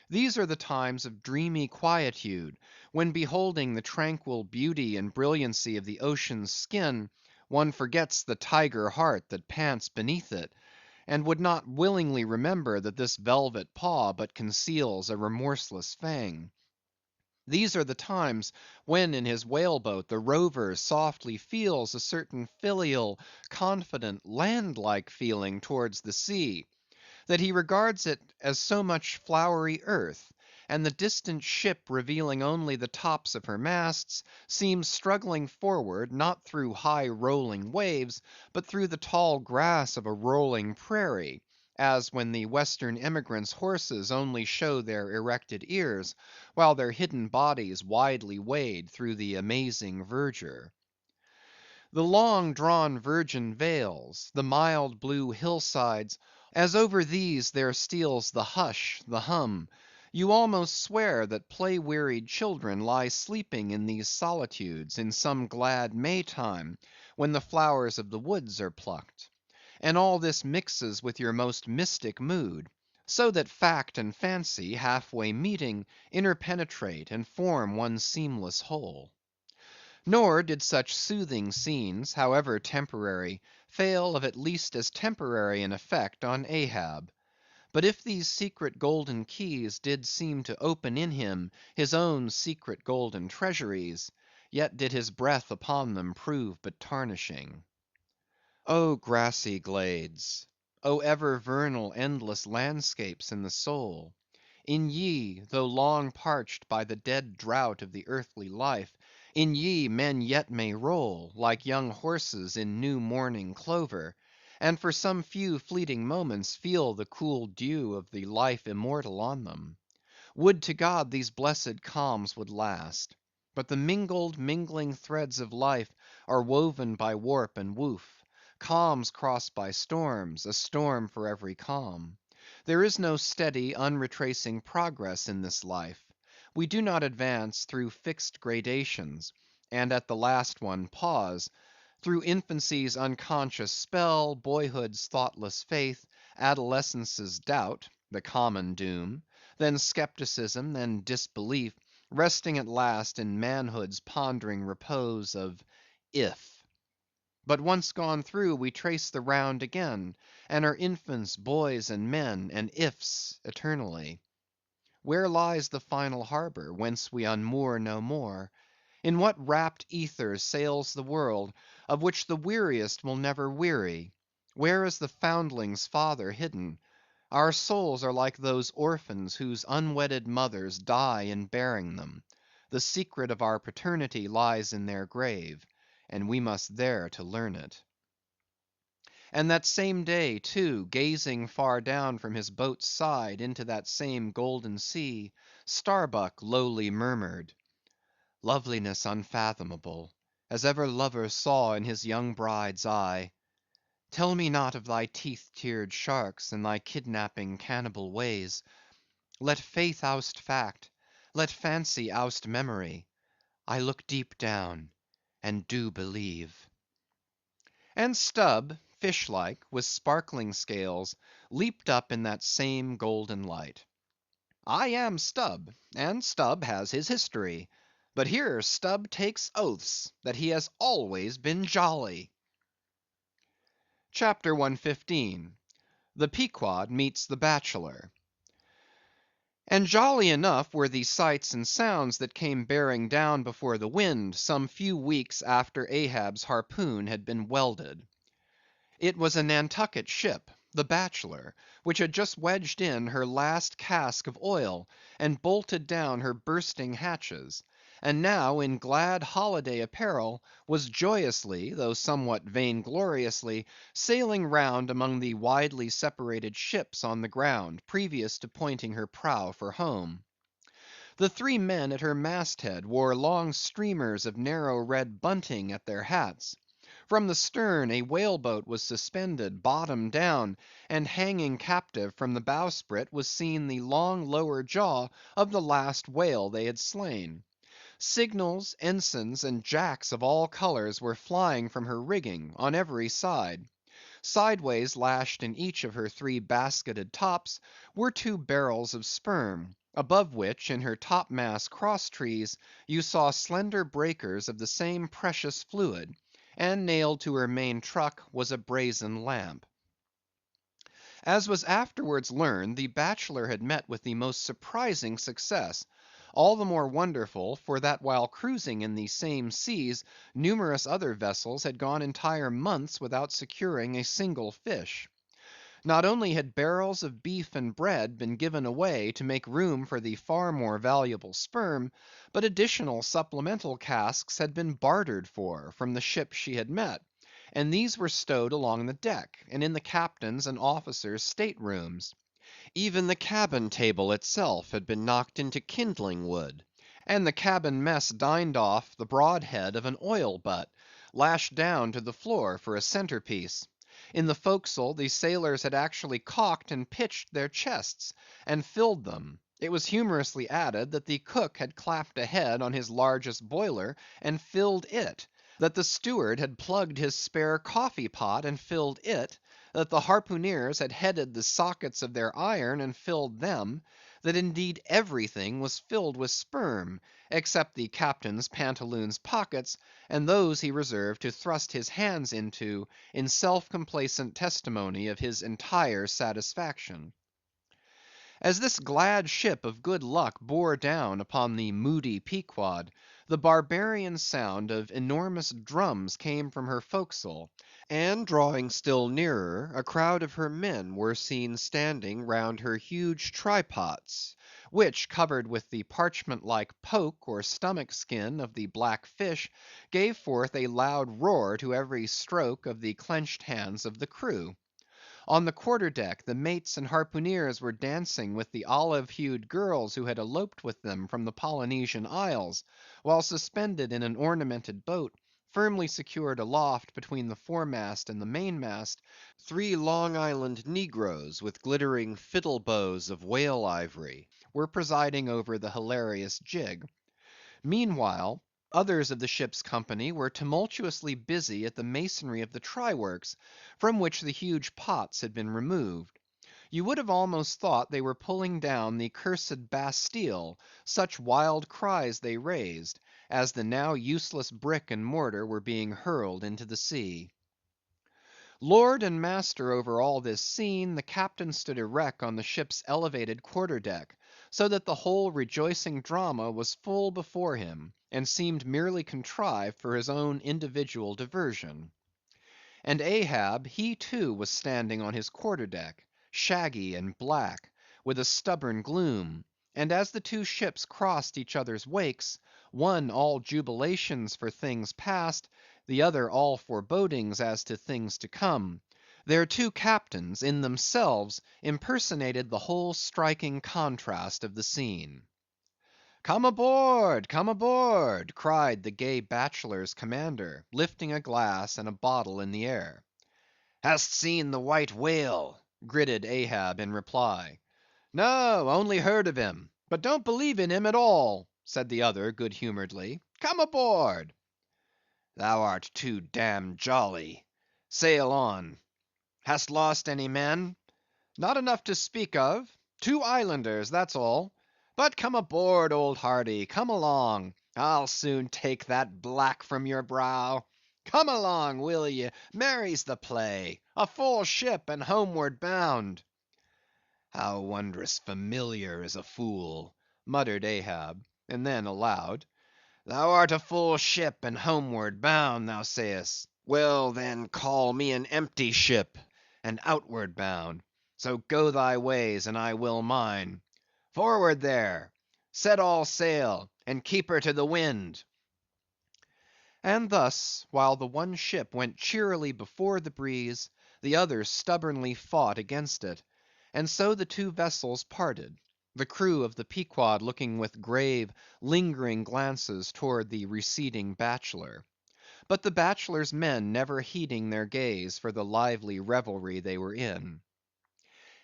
these are the times of dreamy quietude, when beholding the tranquil beauty and brilliancy of the ocean's skin, one forgets the tiger heart that pants beneath it, and would not willingly remember that this velvet paw but conceals a remorseless fang. These are the times when in his whale boat the rover softly feels a certain filial, confident, land like feeling towards the sea; that he regards it as so much flowery earth, and the distant ship revealing only the tops of her masts, seems struggling forward, not through high rolling waves, but through the tall grass of a rolling prairie; as when the Western emigrants' horses only show their erected ears, while their hidden bodies widely wade through the amazing verdure. The long drawn virgin vales, the mild blue hillsides, as over these there steals the hush, the hum, you almost swear that play wearied children lie sleeping in these solitudes in some glad May time, when the flowers of the woods are plucked; and all this mixes with your most mystic mood, so that fact and fancy, half way meeting, interpenetrate and form one seamless whole. Nor did such soothing scenes, however temporary, fail of at least as temporary an effect on Ahab. But if these secret golden keys did seem to open in him his own secret golden treasuries, yet did his breath upon them prove but tarnishing. O grassy glades! O ever vernal endless landscapes in the soul! In ye, though long parched by the dead drought of the earthly life, in ye men yet may roll, like young horses in new morning clover, and for some few fleeting moments feel the cool dew of the life immortal on them. Would to God these blessed calms would last! But the mingling threads of life are woven by warp and woof; calms crossed by storms, a storm for every calm. There is no steady, unretracing progress in this life; we do not advance through fixed gradations, and at the last one pause; through infancy's unconscious spell, boyhood's thoughtless faith, adolescence's doubt, the common doom, then skepticism, then disbelief, resting at last in manhood's pondering repose of if. But once gone through, we trace the round again, and are infants, boys, and men, and ifs eternally. Where lies the final harbor, whence we unmoor no more? In what rapt ether sails the world, of which the weariest will never weary? Where is the foundling's father hidden? Our souls are like those orphans whose unwedded mothers die in bearing them. The secret of our paternity lies in their grave, and we must there to learn it. And that same day, too, gazing far down from his boat's side into that same golden sea, Starbuck lowly murmured, "Loveliness unfathomable, as ever lover saw in his young bride's eye. Tell me not of thy teeth-tiered sharks, and thy kidnapping cannibal ways. Let faith oust fact, let fancy oust memory. I look deep down, and do believe." And Stubb, fish-like, with sparkling scales, leaped up in that same golden light. I am Stubb, and Stubb has his history; but here Stubb takes oaths that he has always been jolly. CHAPTER 115. The Pequod Meets the Bachelor. And jolly enough were the sights and sounds that came bearing down before the wind, some few weeks after Ahab's harpoon had been welded. It was a Nantucket ship, the Bachelor, which had just wedged in her last cask of oil, and bolted down her bursting hatches; and now in glad holiday apparel, was joyously, though somewhat vaingloriously, sailing round among the widely separated ships on the ground, previous to pointing her prow for home. The three men at her masthead wore long streamers of narrow red bunting at their hats. From the stern a whale boat was suspended, bottom down, and hanging captive from the bowsprit was seen the long lower jaw of the last whale they had slain. Signals, ensigns, and jacks of all colours were flying from her rigging, on every side. Sideways lashed in each of her three basketed tops were two barrels of sperm, above which, in her topmast cross trees, you saw slender breakers of the same precious fluid, and nailed to her main truck was a brazen lamp. As was afterwards learned, the Bachelor had met with the most surprising success; all the more wonderful, for that while cruising in the same seas, numerous other vessels had gone entire months without securing a single fish. Not only had barrels of beef and bread been given away to make room for the far more valuable sperm, but additional supplemental casks had been bartered for from the ships she had met, and these were stowed along the deck, and in the captain's and officers' state rooms. Even the cabin table itself had been knocked into kindling wood, and the cabin mess dined off the broadhead of an oil butt, lashed down to the floor for a centrepiece. In the forecastle the sailors had actually caulked and pitched their chests, and filled them. It was humorously added that the cook had clapped a head on his largest boiler and filled it; that the steward had plugged his spare coffee pot and filled it; that the harpooneers had headed the sockets of their iron and filled them; that indeed everything was filled with sperm, except the captain's pantaloons pockets, and those he reserved to thrust his hands into, in self-complacent testimony of his entire satisfaction. As this glad ship of good luck bore down upon the moody Pequod, the barbarian sound of enormous drums came from her forecastle, and drawing still nearer, a crowd of her men were seen standing round her huge trypots, which, covered with the parchment-like poke or stomach skin of the black fish, gave forth a loud roar to every stroke of the clenched hands of the crew. On the quarter deck the mates and harpooneers were dancing with the olive-hued girls who had eloped with them from the Polynesian Isles, while suspended in an ornamented boat, firmly secured aloft between the foremast and the mainmast, three Long Island negroes with glittering fiddle bows of whale ivory were presiding over the hilarious jig. Meanwhile, others of the ship's company were tumultuously busy at the masonry of the try works, from which the huge pots had been removed. You would have almost thought they were pulling down the cursed Bastille, such wild cries they raised, as the now useless brick and mortar were being hurled into the sea. Lord and master over all this scene, the captain stood erect on the ship's elevated quarter deck, so that the whole rejoicing drama was full before him, and seemed merely contrived for his own individual diversion. And Ahab, he too was standing on his quarter deck, shaggy and black, with a stubborn gloom; and as the two ships crossed each other's wakes, one all jubilations for things past, the other all forebodings as to things to come, their two captains in themselves impersonated the whole striking contrast of the scene. "Come aboard! Come aboard!" cried the gay bachelor's commander, lifting a glass and a bottle in the air. "Hast seen the white whale?" gritted Ahab in reply. "No, only heard of him; but don't believe in him at all," said the other good humoredly. "Come aboard." "Thou art too damned jolly. Sail on. Hast lost any men?" "Not enough to speak of; 2 islanders, that's all. But come aboard, old hearty, come along; I'll soon take that black from your brow. Come along, will ye? Merry's the play. A full ship and homeward bound." "How wondrous familiar is a fool," muttered Ahab; and then aloud, "Thou art a full ship and homeward bound, thou sayest? Well, then, call me an empty ship and outward bound. So go thy ways, and I will mine. Forward there! Set all sail, and keep her to the wind." And thus, while the one ship went cheerily before the breeze, the other stubbornly fought against it; and so the two vessels parted, the crew of the Pequod looking with grave, lingering glances towards the receding Bachelor; but the Bachelor's men never heeding their gaze for the lively revelry they were in.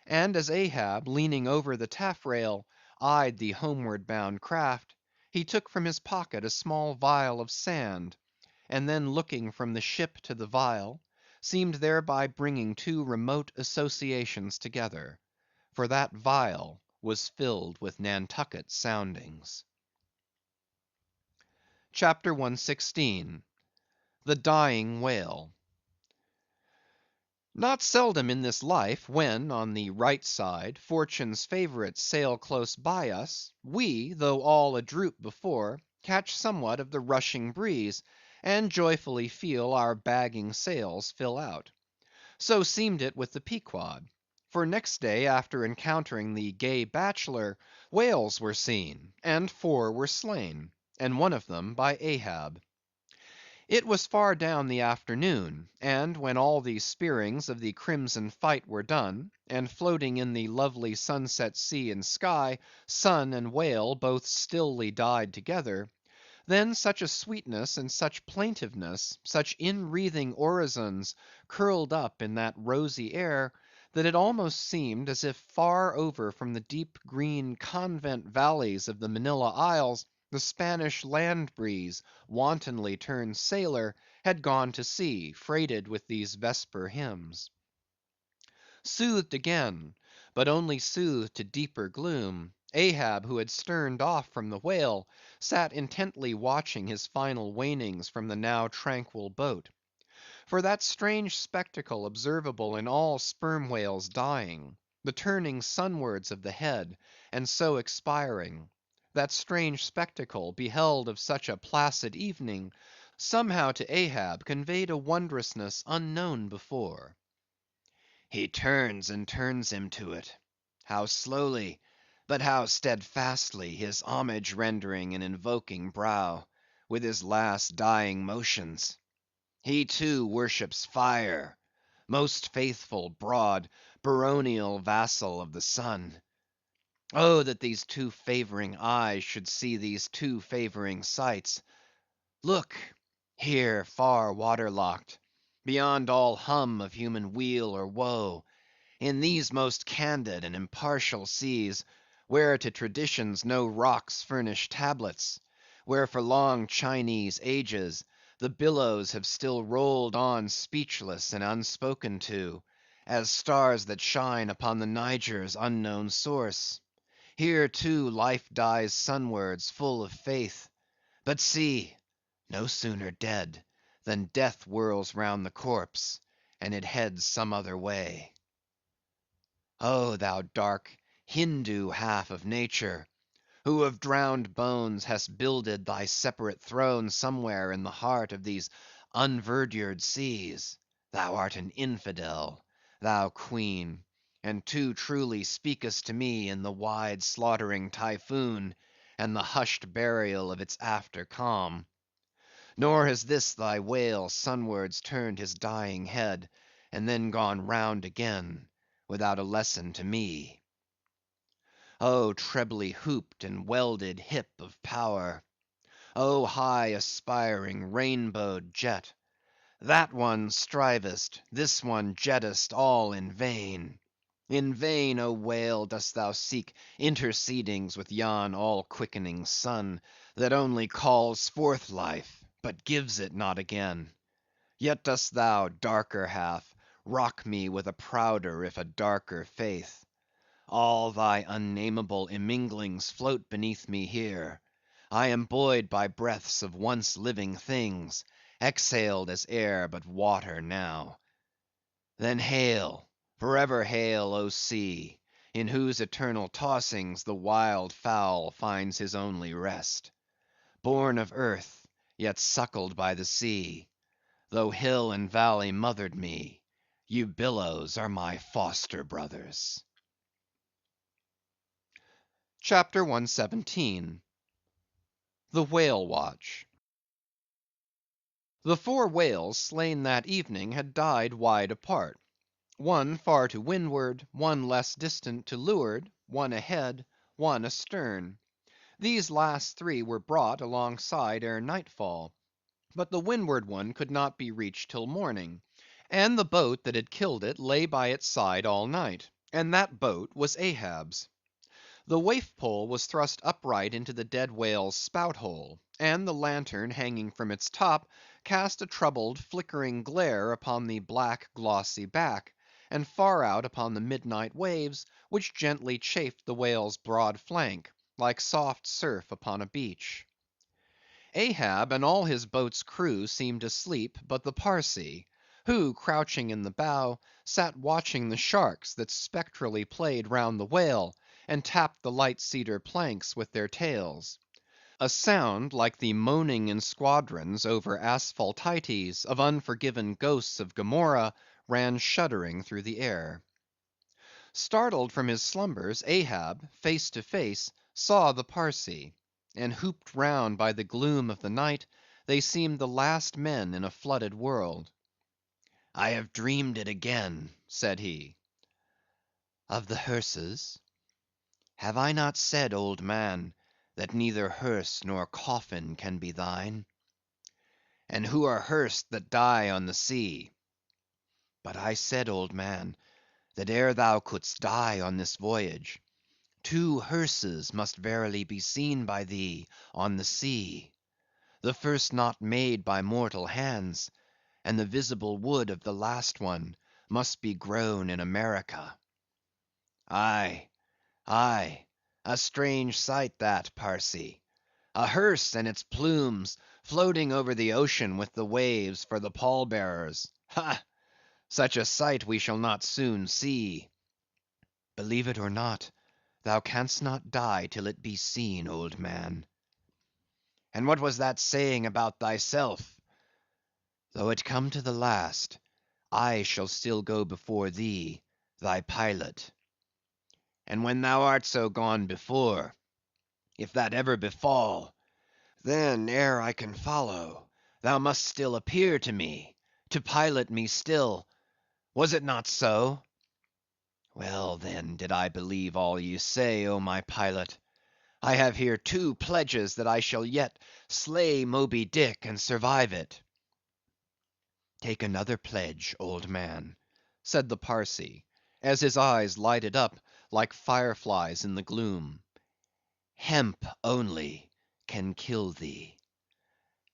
And as Ahab, leaning over the taffrail, eyed the homeward bound craft, he took from his pocket a small vial of sand, and then looking from the ship to the vial, seemed thereby bringing two remote associations together; for that vial was filled with Nantucket soundings. CHAPTER 116. The Dying Whale. Not seldom in this life, when, on the right side, Fortune's favourites sail close by us, we, though all adroop before, catch somewhat of the rushing breeze, and joyfully feel our bagging sails fill out. So seemed it with the Pequod; for next day after encountering the gay Bachelor, whales were seen, and 4 were slain, and one of them by Ahab. It was far down the afternoon, and when all the spearings of the crimson fight were done, and floating in the lovely sunset sea and sky, sun and whale both stilly died together, then such a sweetness and such plaintiveness, such inwreathing orisons, curled up in that rosy air, that it almost seemed as if far over from the deep green convent valleys of the Manilla Isles, the Spanish land breeze, wantonly turned sailor, had gone to sea, freighted with these vesper hymns. Soothed again, but only soothed to deeper gloom, Ahab, who had sterned off from the whale, sat intently watching his final wanings from the now tranquil boat. For that strange spectacle observable in all sperm whales dying, the turning sunwards of the head, and so expiring; that strange spectacle, beheld of such a placid evening, somehow to Ahab conveyed a wondrousness unknown before. "He turns and turns him to it. How slowly, but how steadfastly, his homage rendering and invoking brow, with his last dying motions. He too worships fire; most faithful, broad, baronial vassal of the sun. Oh, that these two favoring eyes should see these two favoring sights! Look! here far waterlocked, beyond all hum of human weal or woe, in these most candid and impartial seas, where to traditions no rocks furnish tablets; where for long Chinese ages the billows have still rolled on speechless and unspoken to, as stars that shine upon the Niger's unknown source. Here, too, life dies sunwards, full of faith; but see! no sooner dead, than death whirls round the corpse, and it heads some other way. Oh, thou dark Hindoo half of nature, who of drowned bones hast builded thy separate throne somewhere in the heart of these unverdured seas; thou art an infidel, thou queen, and too truly speakest to me in the wide slaughtering Typhoon, and the hushed burial of its after calm. Nor has this thy whale sunwards turned his dying head, and then gone round again, without a lesson to me. O trebly hooped and welded hip of power! O high aspiring rainbowed jet! That one strivest, this one jettest, all in vain. In vain, O whale, dost thou seek intercedings with yon all quickening sun, that only calls forth life, but gives it not again. Yet dost thou, darker half, rock me with a prouder if a darker faith. All thy unnameable imminglings float beneath me here. I am buoyed by breaths of once living things, exhaled as air but water now. Then hail, forever hail, O sea, in whose eternal tossings the wild fowl finds his only rest. Born of earth, yet suckled by the sea, though hill and valley mothered me, you billows are my foster brothers. CHAPTER 117. The Whale Watch. The 4 whales slain that evening had died wide apart; one far to windward, one less distant to leeward, one ahead, one astern. These last 3 were brought alongside ere nightfall; but the windward one could not be reached till morning, and the boat that had killed it lay by its side all night, and that boat was Ahab's. The waif pole was thrust upright into the dead whale's spout hole, and the lantern hanging from its top cast a troubled, flickering glare upon the black, glossy back, and far out upon the midnight waves, which gently chafed the whale's broad flank, like soft surf upon a beach. Ahab and all his boat's crew seemed asleep but the Parsee, who, crouching in the bow, sat watching the sharks that spectrally played round the whale, and tapped the light cedar planks with their tails. A sound like the moaning in squadrons over asphaltites of unforgiven ghosts of Gomorrah ran shuddering through the air. Startled from his slumbers, Ahab, face to face, saw the Parsee, and hooped round by the gloom of the night, they seemed the last men in a flooded world. "I have dreamed it again," said he. "Of the hearses? Have I not said, old man, that neither hearse nor coffin can be thine? And who are hearsed that die on the sea? But I said, old man, that ere thou couldst die on this voyage, 2 hearses must verily be seen by thee on the sea; the first not made by mortal hands, and the visible wood of the last one must be grown in America. Aye, aye, a strange sight that, Parsee; a hearse and its plumes floating over the ocean with the waves for the pallbearers. Ha! Such a sight we shall not soon see. Believe it or not, thou canst not die till it be seen, old man. And what was that saying about thyself? Though it come to the last, I shall still go before thee, thy pilot. And when thou art so gone before, if that ever befall, then ere I can follow, thou must still appear to me, to pilot me still. Was it not so? Well, then, did I believe all ye say, O my pilot, I have here 2 pledges that I shall yet slay Moby Dick and survive it." "Take another pledge, old man," said the Parsee, as his eyes lighted up like fireflies in the gloom. "Hemp only can kill thee."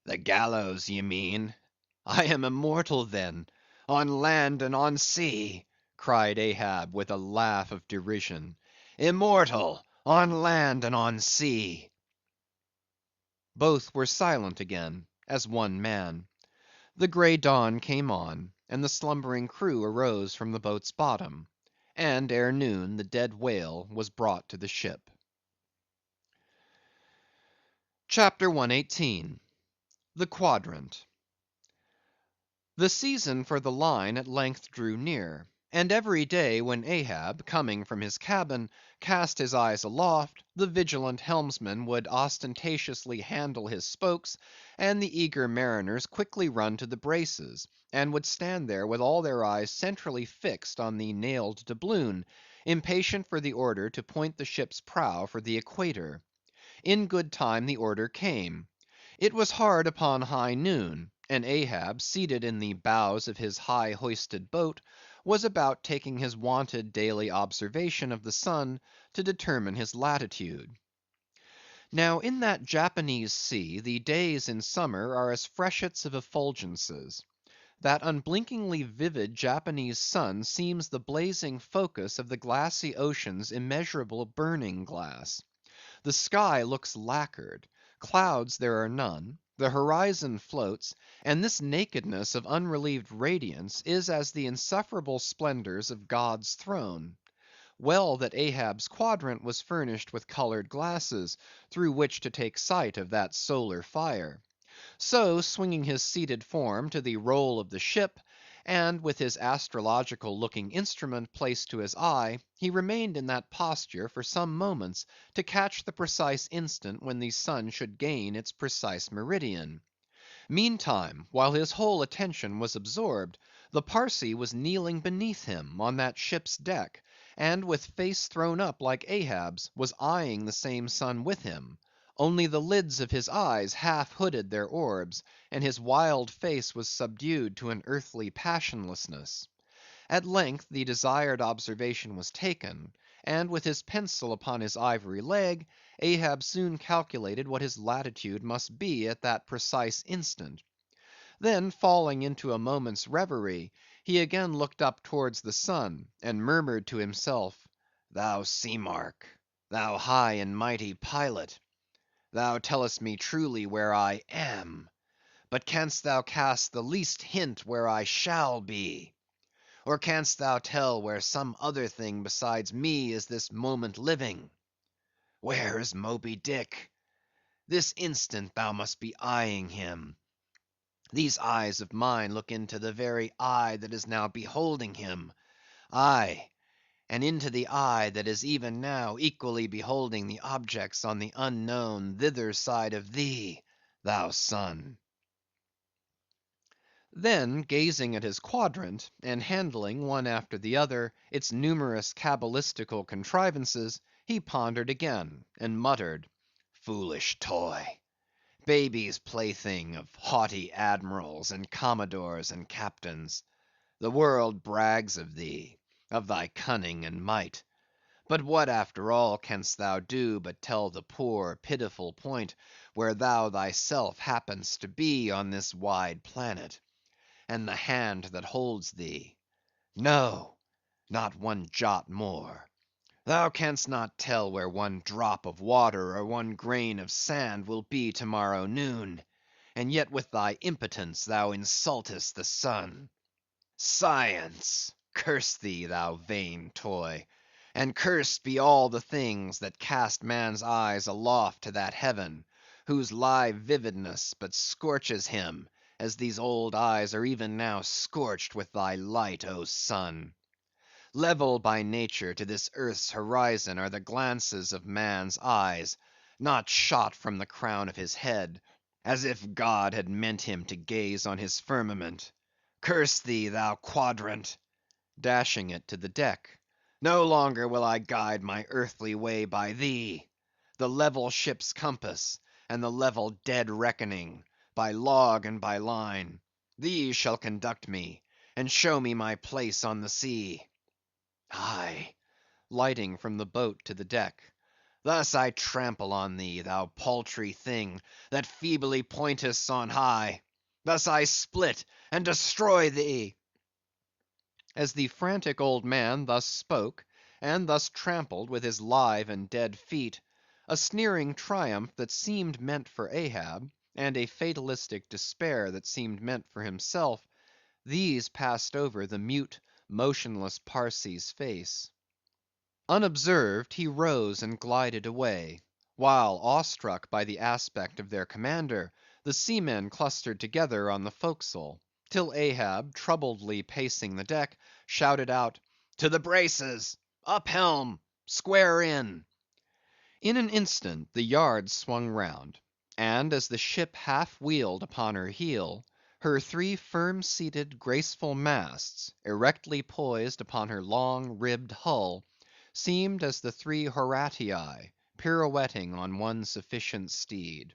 "The gallows, ye mean? I am immortal, then, on land and on sea," cried Ahab with a laugh of derision. "Immortal on land and on sea." Both were silent again, as one man. The grey dawn came on, and the slumbering crew arose from the boat's bottom, and ere noon the dead whale was brought to the ship. CHAPTER 118. The Quadrant. The season for the line at length drew near. And every day when Ahab, coming from his cabin, cast his eyes aloft, the vigilant helmsman would ostentatiously handle his spokes, and the eager mariners quickly run to the braces, and would stand there with all their eyes centrally fixed on the nailed doubloon, impatient for the order to point the ship's prow for the equator. In good time the order came. It was hard upon high noon, and Ahab, seated in the bows of his high hoisted boat, was about taking his wonted daily observation of the sun to determine his latitude. Now in that Japanese sea the days in summer are as freshets of effulgences. That unblinkingly vivid Japanese sun seems the blazing focus of the glassy ocean's immeasurable burning glass. The sky looks lacquered; clouds there are none; the horizon floats; and this nakedness of unrelieved radiance is as the insufferable splendors of God's throne. Well that Ahab's quadrant was furnished with colored glasses, through which to take sight of that solar fire. So, swinging his seated form to the roll of the ship, and with his astrological looking instrument placed to his eye, he remained in that posture for some moments to catch the precise instant when the sun should gain its precise meridian. Meantime, while his whole attention was absorbed, the Parsee was kneeling beneath him on that ship's deck, and with face thrown up like Ahab's, was eyeing the same sun with him; only the lids of his eyes half hooded their orbs, and his wild face was subdued to an earthly passionlessness. At length the desired observation was taken, and with his pencil upon his ivory leg, Ahab soon calculated what his latitude must be at that precise instant. Then falling into a moment's reverie, he again looked up towards the sun, and murmured to himself, "Thou sea mark! Thou high and mighty pilot! Thou tellest me truly where I am; but canst thou cast the least hint where I shall be? Or canst thou tell where some other thing besides me is this moment living? Where is Moby Dick? This instant thou must be eyeing him. These eyes of mine look into the very eye that is now beholding him; aye, and into the eye that is even now equally beholding the objects on the unknown thither side of thee, thou sun." Then gazing at his quadrant, and handling one after the other its numerous cabalistical contrivances, he pondered again, and muttered, "Foolish toy! baby's plaything of haughty admirals, and commodores, and captains. The world brags of thee, of thy cunning and might; but what after all canst thou do but tell the poor, pitiful point where thou thyself happenest to be on this wide planet, and the hand that holds thee? No, not one jot more. Thou canst not tell where one drop of water or one grain of sand will be to morrow noon, and yet with thy impotence thou insultest the sun. Science! Curse thee, thou vain toy, and cursed be all the things that cast man's eyes aloft to that heaven, whose live vividness but scorches him, as these old eyes are even now scorched with thy light, O sun! Level by nature to this earth's horizon are the glances of man's eyes, not shot from the crown of his head, as if God had meant him to gaze on his firmament. Curse thee, thou quadrant!" dashing it to the deck. "No longer will I guide my earthly way by thee. The level ship's compass, and the level dead reckoning, by log and by line; these shall conduct me, and show me my place on the sea. Aye," lighting from the boat to the deck, "thus I trample on thee, thou paltry thing that feebly pointest on high; thus I split and destroy thee." As the frantic old man thus spoke, and thus trampled with his live and dead feet, a sneering triumph that seemed meant for Ahab, and a fatalistic despair that seemed meant for himself, these passed over the mute, motionless Parsee's face. Unobserved, he rose and glided away; while, awestruck by the aspect of their commander, the seamen clustered together on the forecastle; till Ahab, troubledly pacing the deck, shouted out, "To the braces! Up helm! Square in!" In an instant the yards swung round, and as the ship half wheeled upon her heel, her three firm–seated, graceful masts, erectly poised upon her long, ribbed hull, seemed as the three Horatii pirouetting on one sufficient steed.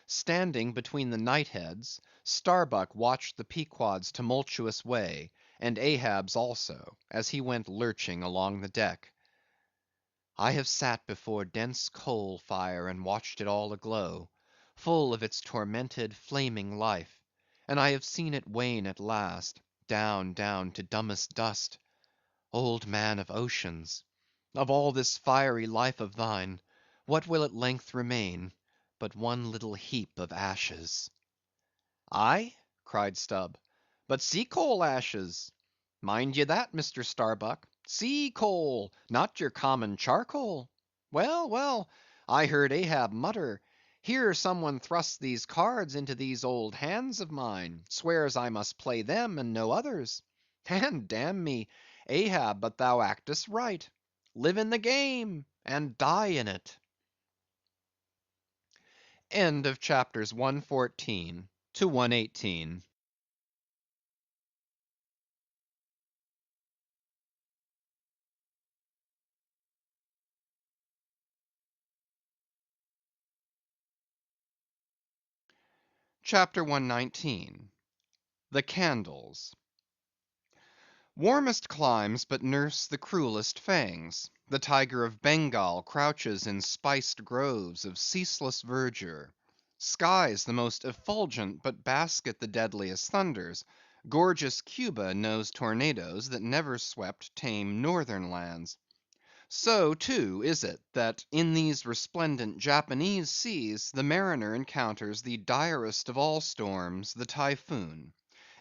Standing between the knightheads, Starbuck watched the Pequod's tumultuous way, and Ahab's also, as he went lurching along the deck. I have sat before dense coal fire and watched it all aglow, full of its tormented, flaming life, and I have seen it wane at last, down, down to dumbest dust. Old man of oceans! of all this fiery life of thine, what will at length remain but one little heap of ashes? "Aye," cried Stubb, "but sea coal ashes. Mind ye that, Mr. Starbuck, sea coal, not your common charcoal. Well, well, I heard Ahab mutter, here some one thrusts these cards into these old hands of mine, swears I must play them and no others. And damn me, Ahab, but thou actest right. Live in the game, and die in it." End of Chapters 114 to 118. Chapter 119. The Candles. Warmest climes but nurse the cruellest fangs. The tiger of Bengal crouches in spiced groves of ceaseless verdure. Skies the most effulgent but basket the deadliest thunders. Gorgeous Cuba knows tornadoes that never swept tame northern lands. So, too, is it, that in these resplendent Japanese seas the mariner encounters the direst of all storms, the Typhoon.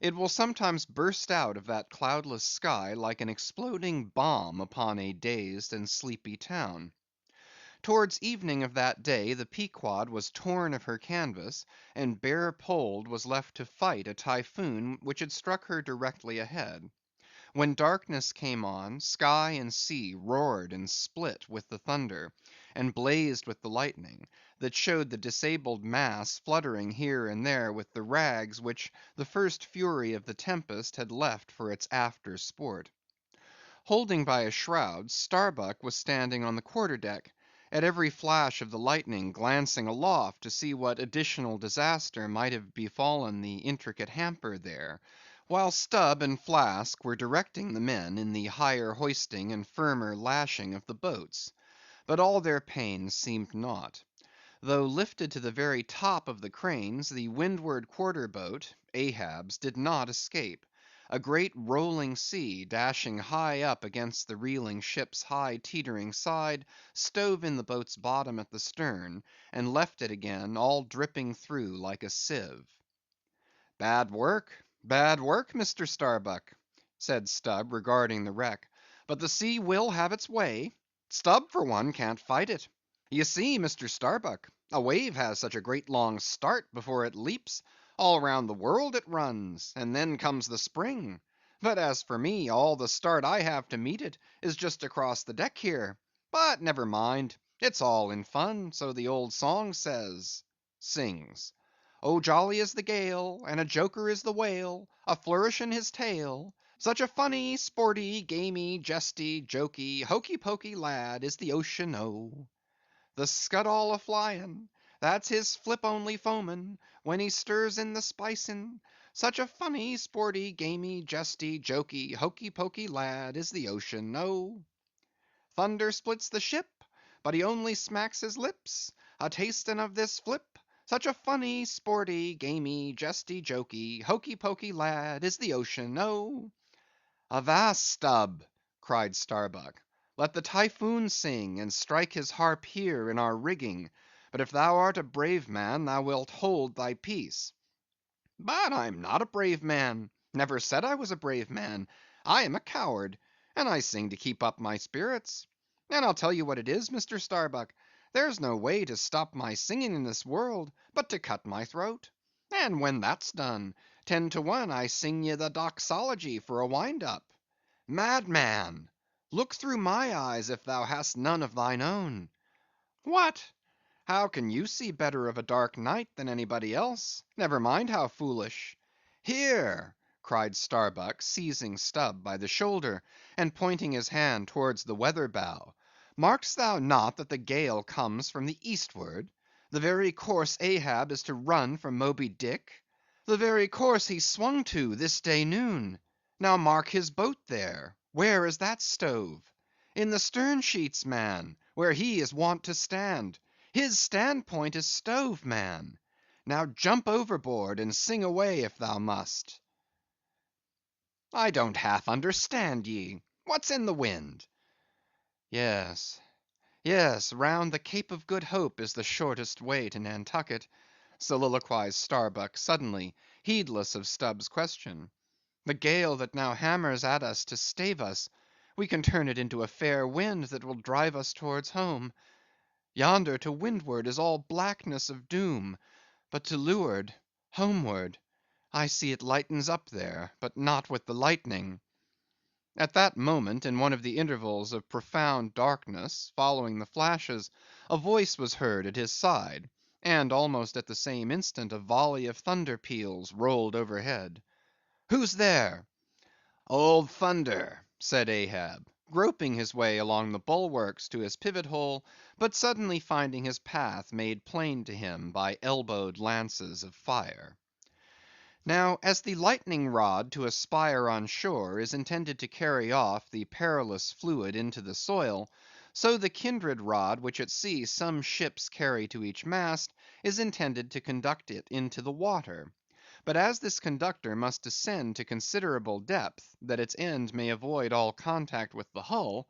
It will sometimes burst out of that cloudless sky like an exploding bomb upon a dazed and sleepy town. Towards evening of that day the Pequod was torn of her canvas, and bare poled was left to fight a Typhoon which had struck her directly ahead. When darkness came on, sky and sea roared and split with the thunder, and blazed with the lightning, that showed the disabled masts fluttering here and there with the rags which the first fury of the tempest had left for its after sport. Holding by a shroud, Starbuck was standing on the quarter deck, at every flash of the lightning glancing aloft to see what additional disaster might have befallen the intricate hamper there, while Stubb and Flask were directing the men in the higher hoisting and firmer lashing of the boats. But all their pains seemed naught. Though lifted to the very top of the cranes, the windward quarter boat, Ahab's, did not escape. A great rolling sea, dashing high up against the reeling ship's high teetering side, stove in the boat's bottom at the stern, and left it again all dripping through like a sieve. "Bad work, Mr. Starbuck," said Stubb, regarding the wreck, "but the sea will have its way. Stubb, for one, can't fight it. You see, Mr. Starbuck, a wave has such a great long start before it leaps; all round the world it runs, and then comes the spring. But as for me, all the start I have to meet it is just across the deck here. But never mind, it's all in fun, so the old song says," sings. "Oh, jolly is the gale, and a joker is the whale, a flourishing his tail. Such a funny, sporty, gamey, jesty, jokey, hokey pokey lad is the ocean, oh! The scud all a flying, that's his flip only foamin', when he stirs in the spicing. Such a funny, sporty, gamey, jesty, jokey, hokey pokey lad is the ocean, oh! Thunder splits the ship, but he only smacks his lips, a tasting of this flip. Such a funny, sporty, gamey, jesty, jokey, hokey pokey lad is the ocean, oh!" "Avast, Stubb!" cried Starbuck, "let the Typhoon sing, and strike his harp here in our rigging; but if thou art a brave man, thou wilt hold thy peace." "But I'm not a brave man; never said I was a brave man. I am a coward, and I sing to keep up my spirits. And I'll tell you what it is, Mr. Starbuck, there's no way to stop my singing in this world but to cut my throat; and when that's done, 10 to 1 I sing ye the doxology for a wind-up. Madman! Look through my eyes if thou hast none of thine own. What? How can you see better of a dark night than anybody else? Never mind how foolish. Here, cried Starbuck, seizing Stubb by the shoulder, and pointing his hand towards the weather bow, mark'st thou not that the gale comes from the eastward? The very course Ahab is to run from Moby Dick? The very course he swung to this day noon. Now mark his boat there. Where is that stove? In the stern sheets, man, where he is wont to stand. His standpoint is stove, man. Now jump overboard and sing away if thou must. I don't half understand ye. What's in the wind? Yes, yes, round the Cape of Good Hope is the shortest way to Nantucket, soliloquized Starbuck suddenly, heedless of Stubb's question. The gale that now hammers at us to stave us, we can turn it into a fair wind that will drive us towards home. Yonder to windward is all blackness of doom, but to leeward, homeward, I see it lightens up there, but not with the lightning. At that moment, in one of the intervals of profound darkness, following the flashes, a voice was heard at his side, and almost at the same instant a volley of thunder peals rolled overhead. Who's there? Old Thunder, said Ahab, groping his way along the bulwarks to his pivot hole, but suddenly finding his path made plain to him by elbowed lances of fire. Now, as the lightning rod to a spire on shore is intended to carry off the perilous fluid into the soil, so the kindred rod which at sea some ships carry to each mast is intended to conduct it into the water. But as this conductor must descend to considerable depth, that its end may avoid all contact with the hull,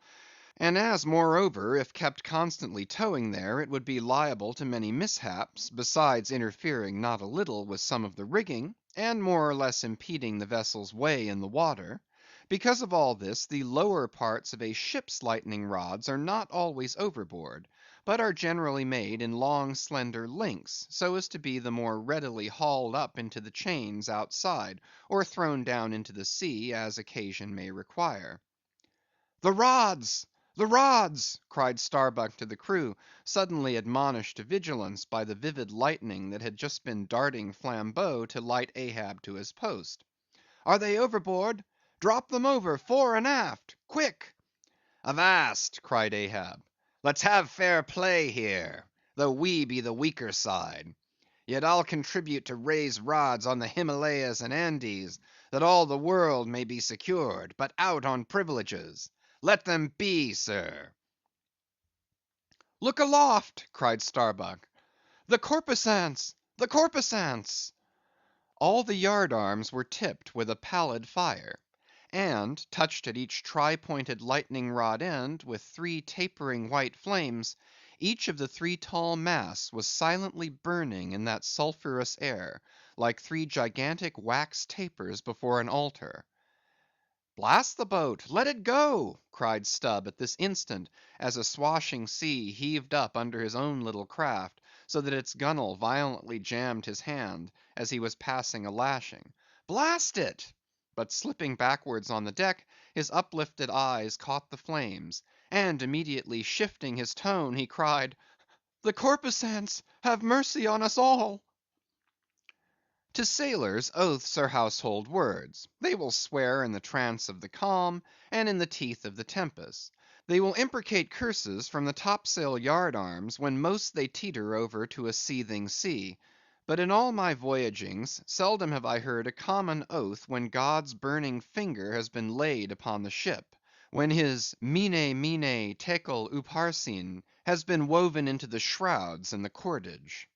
and as, moreover, if kept constantly towing there, it would be liable to many mishaps, besides interfering not a little with some of the rigging, and more or less impeding the vessel's way in the water; because of all this, the lower parts of a ship's lightning rods are not always overboard, but are generally made in long slender links, so as to be the more readily hauled up into the chains outside, or thrown down into the sea as occasion may require. The rods! The rods! cried Starbuck to the crew, suddenly admonished to vigilance by the vivid lightning that had just been darting flambeaux to light Ahab to his post. Are they overboard? Drop them over, fore and aft! Quick! Avast! cried Ahab. Let's have fair play here, though we be the weaker side. Yet I'll contribute to raise rods on the Himalayas and Andes, that all the world may be secured, but out on privileges. Let them be, sir. Look aloft, cried Starbuck. The corpusants! The corpusants! All the yard arms were tipped with a pallid fire, and, touched at each tri-pointed lightning rod end with 3 tapering white flames, each of the 3 tall masts was silently burning in that sulphurous air, like 3 gigantic wax tapers before an altar. Blast the boat! Let it go! cried Stubb at this instant, as a swashing sea heaved up under his own little craft, so that its gunwale violently jammed his hand, as he was passing a lashing. Blast it! But slipping backwards on the deck, his uplifted eyes caught the flames, and immediately shifting his tone, he cried, The corpusants! Have mercy on us all! To sailors, oaths are household words. They will swear in the trance of the calm, and in the teeth of the tempest. They will imprecate curses from the topsail yard arms when most they teeter over to a seething sea. But in all my voyagings, seldom have I heard a common oath when God's burning finger has been laid upon the ship; when his mene mene tekel upharsin has been woven into the shrouds and the cordage.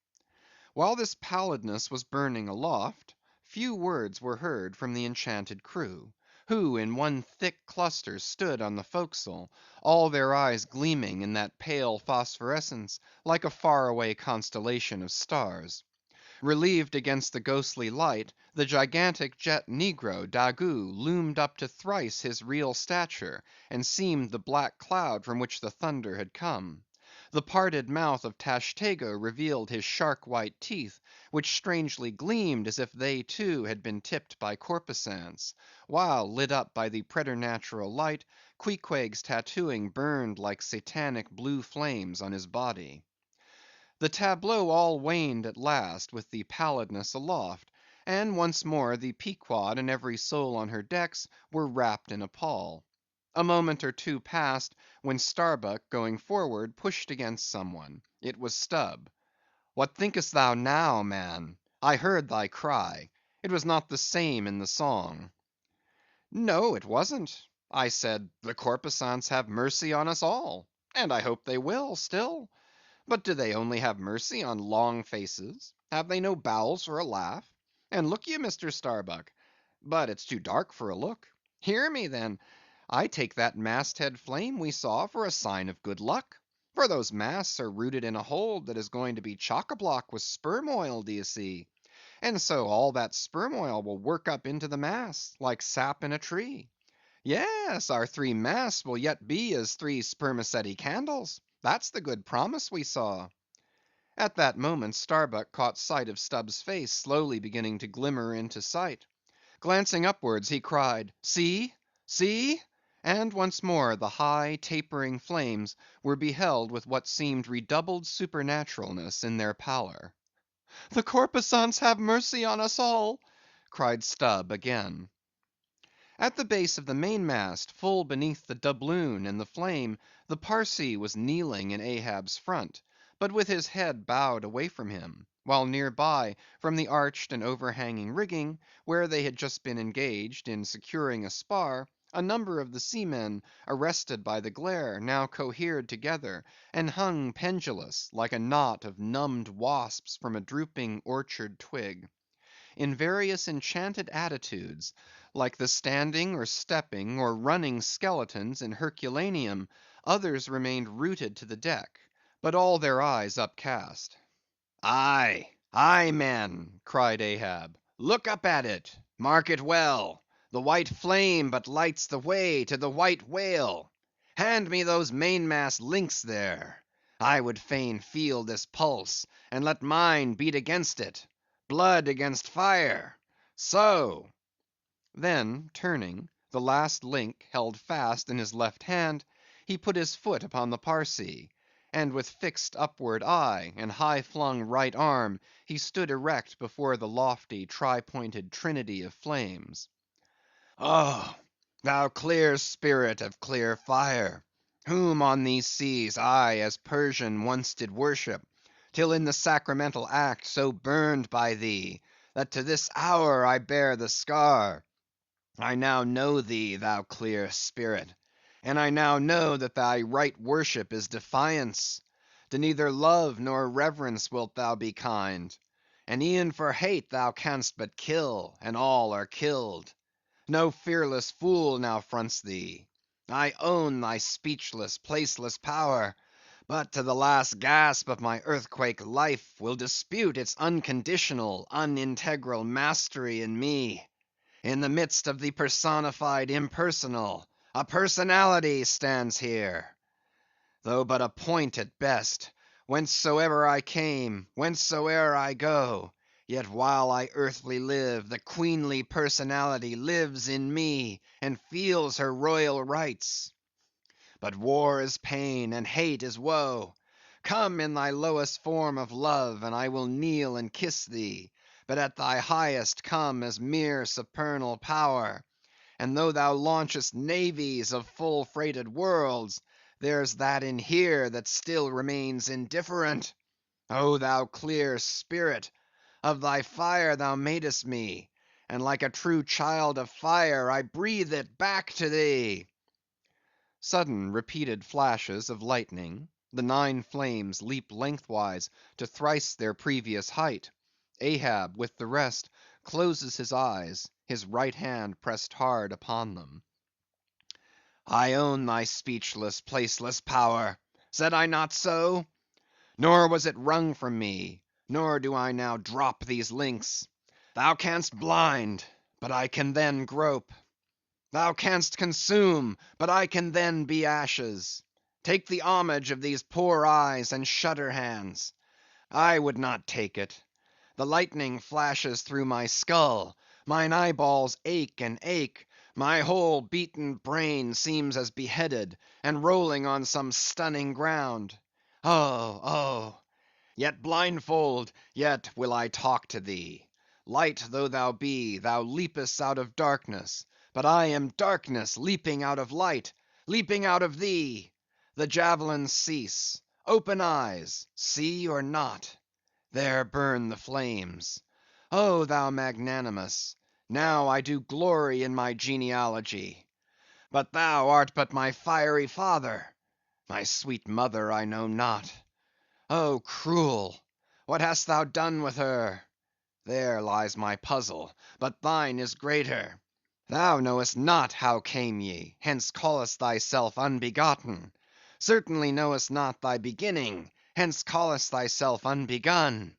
While this pallidness was burning aloft, few words were heard from the enchanted crew, who in one thick cluster stood on the forecastle, all their eyes gleaming in that pale phosphorescence like a far away constellation of stars. Relieved against the ghostly light, the gigantic jet negro, Daggoo, loomed up to thrice his real stature, and seemed the black cloud from which the thunder had come. The parted mouth of Tashtego revealed his shark-white teeth, which strangely gleamed as if they too had been tipped by corpusants; while, lit up by the preternatural light, Queequeg's tattooing burned like satanic blue flames on his body. The tableau all waned at last with the pallidness aloft, and once more the Pequod and every soul on her decks were wrapped in a pall. A moment or two passed, when Starbuck, going forward, pushed against some one. It was Stubb. "What thinkest thou now, man? I heard thy cry. It was not the same in the song." "No, it wasn't. I said, the corpusants have mercy on us all, and I hope they will still. But do they only have mercy on long faces? Have they no bowels for a laugh? And look ye, Mr. Starbuck—but it's too dark for a look. Hear me, then. I take that mast head flame we saw for a sign of good luck; for those masts are rooted in a hold that is going to be chock-a-block with sperm oil, d'ye see; and so all that sperm oil will work up into the masts, like sap in a tree. Yes, our three masts will yet be as three spermaceti candles; that's the good promise we saw." At that moment Starbuck caught sight of Stubb's face slowly beginning to glimmer into sight. Glancing upwards, he cried, "See, see!" and once more the high, tapering flames were beheld with what seemed redoubled supernaturalness in their pallor. "The corpusants have mercy on us all!" cried Stubb again. At the base of the mainmast, full beneath the doubloon and the flame, the Parsee was kneeling in Ahab's front, but with his head bowed away from him; while near by, from the arched and overhanging rigging, where they had just been engaged in securing a spar, a number of the seamen, arrested by the glare, now cohered together, and hung pendulous, like a knot of numbed wasps from a drooping orchard twig. In various enchanted attitudes, like the standing or stepping or running skeletons in Herculaneum, others remained rooted to the deck, but all their eyes upcast. "Aye, aye, men," cried Ahab, "look up at it; mark it well; the white flame but lights the way to the white whale. Hand me those mainmast links there. I would fain feel this pulse, and let mine beat against it. Blood against fire. So." Then turning, the last link held fast in his left hand, he put his foot upon the Parsee, and with fixed upward eye and high flung right arm, he stood erect before the lofty tri-pointed trinity of flames. "Oh, thou clear spirit of clear fire, whom on these seas I as Persian once did worship, till in the sacramental act so burned by thee, that to this hour I bear the scar; I now know thee, thou clear spirit, and I now know that thy right worship is defiance; to neither love nor reverence wilt thou be kind; and e'en for hate thou canst but kill, and all are killed. No fearless fool now fronts thee. I own thy speechless, placeless power, but to the last gasp of my earthquake life will dispute its unconditional, unintegral mastery in me. In the midst of the personified impersonal, a personality stands here. Though but a point at best, whencesoever I came, whencesoe'er I go, yet while I earthly live, the queenly personality lives in me, and feels her royal rights. But war is pain, and hate is woe. Come in thy lowest form of love, and I will kneel and kiss thee; but at thy highest come as mere supernal power; and though thou launchest navies of full freighted worlds, there's that in here that still remains indifferent. Oh, thou clear spirit! Of thy fire thou madest me, and like a true child of fire, I breathe it back to thee." Sudden repeated flashes of lightning; the 9 flames leap lengthwise to thrice their previous height. Ahab, with the rest, closes his eyes, his right hand pressed hard upon them. "I own thy speechless, placeless power; said I not so? Nor was it wrung from me, nor do I now drop these links. Thou canst blind, but I can then grope. Thou canst consume, but I can then be ashes. Take the homage of these poor eyes and shudder hands. I would not take it. The lightning flashes through my skull, mine eyeballs ache and ache, my whole beaten brain seems as beheaded, and rolling on some stunning ground. Oh, oh! Yet blindfold, yet will I talk to thee. Light though thou be, thou leapest out of darkness, but I am darkness leaping out of light, leaping out of thee. The javelins cease. Open eyes, see or not? There burn the flames. O thou magnanimous, now I do glory in my genealogy. But thou art but my fiery father. My sweet mother I know not. O cruel! What hast thou done with her? There lies my puzzle, but thine is greater. Thou knowest not how came ye, hence callest thyself unbegotten. Certainly knowest not thy beginning, hence callest thyself unbegun.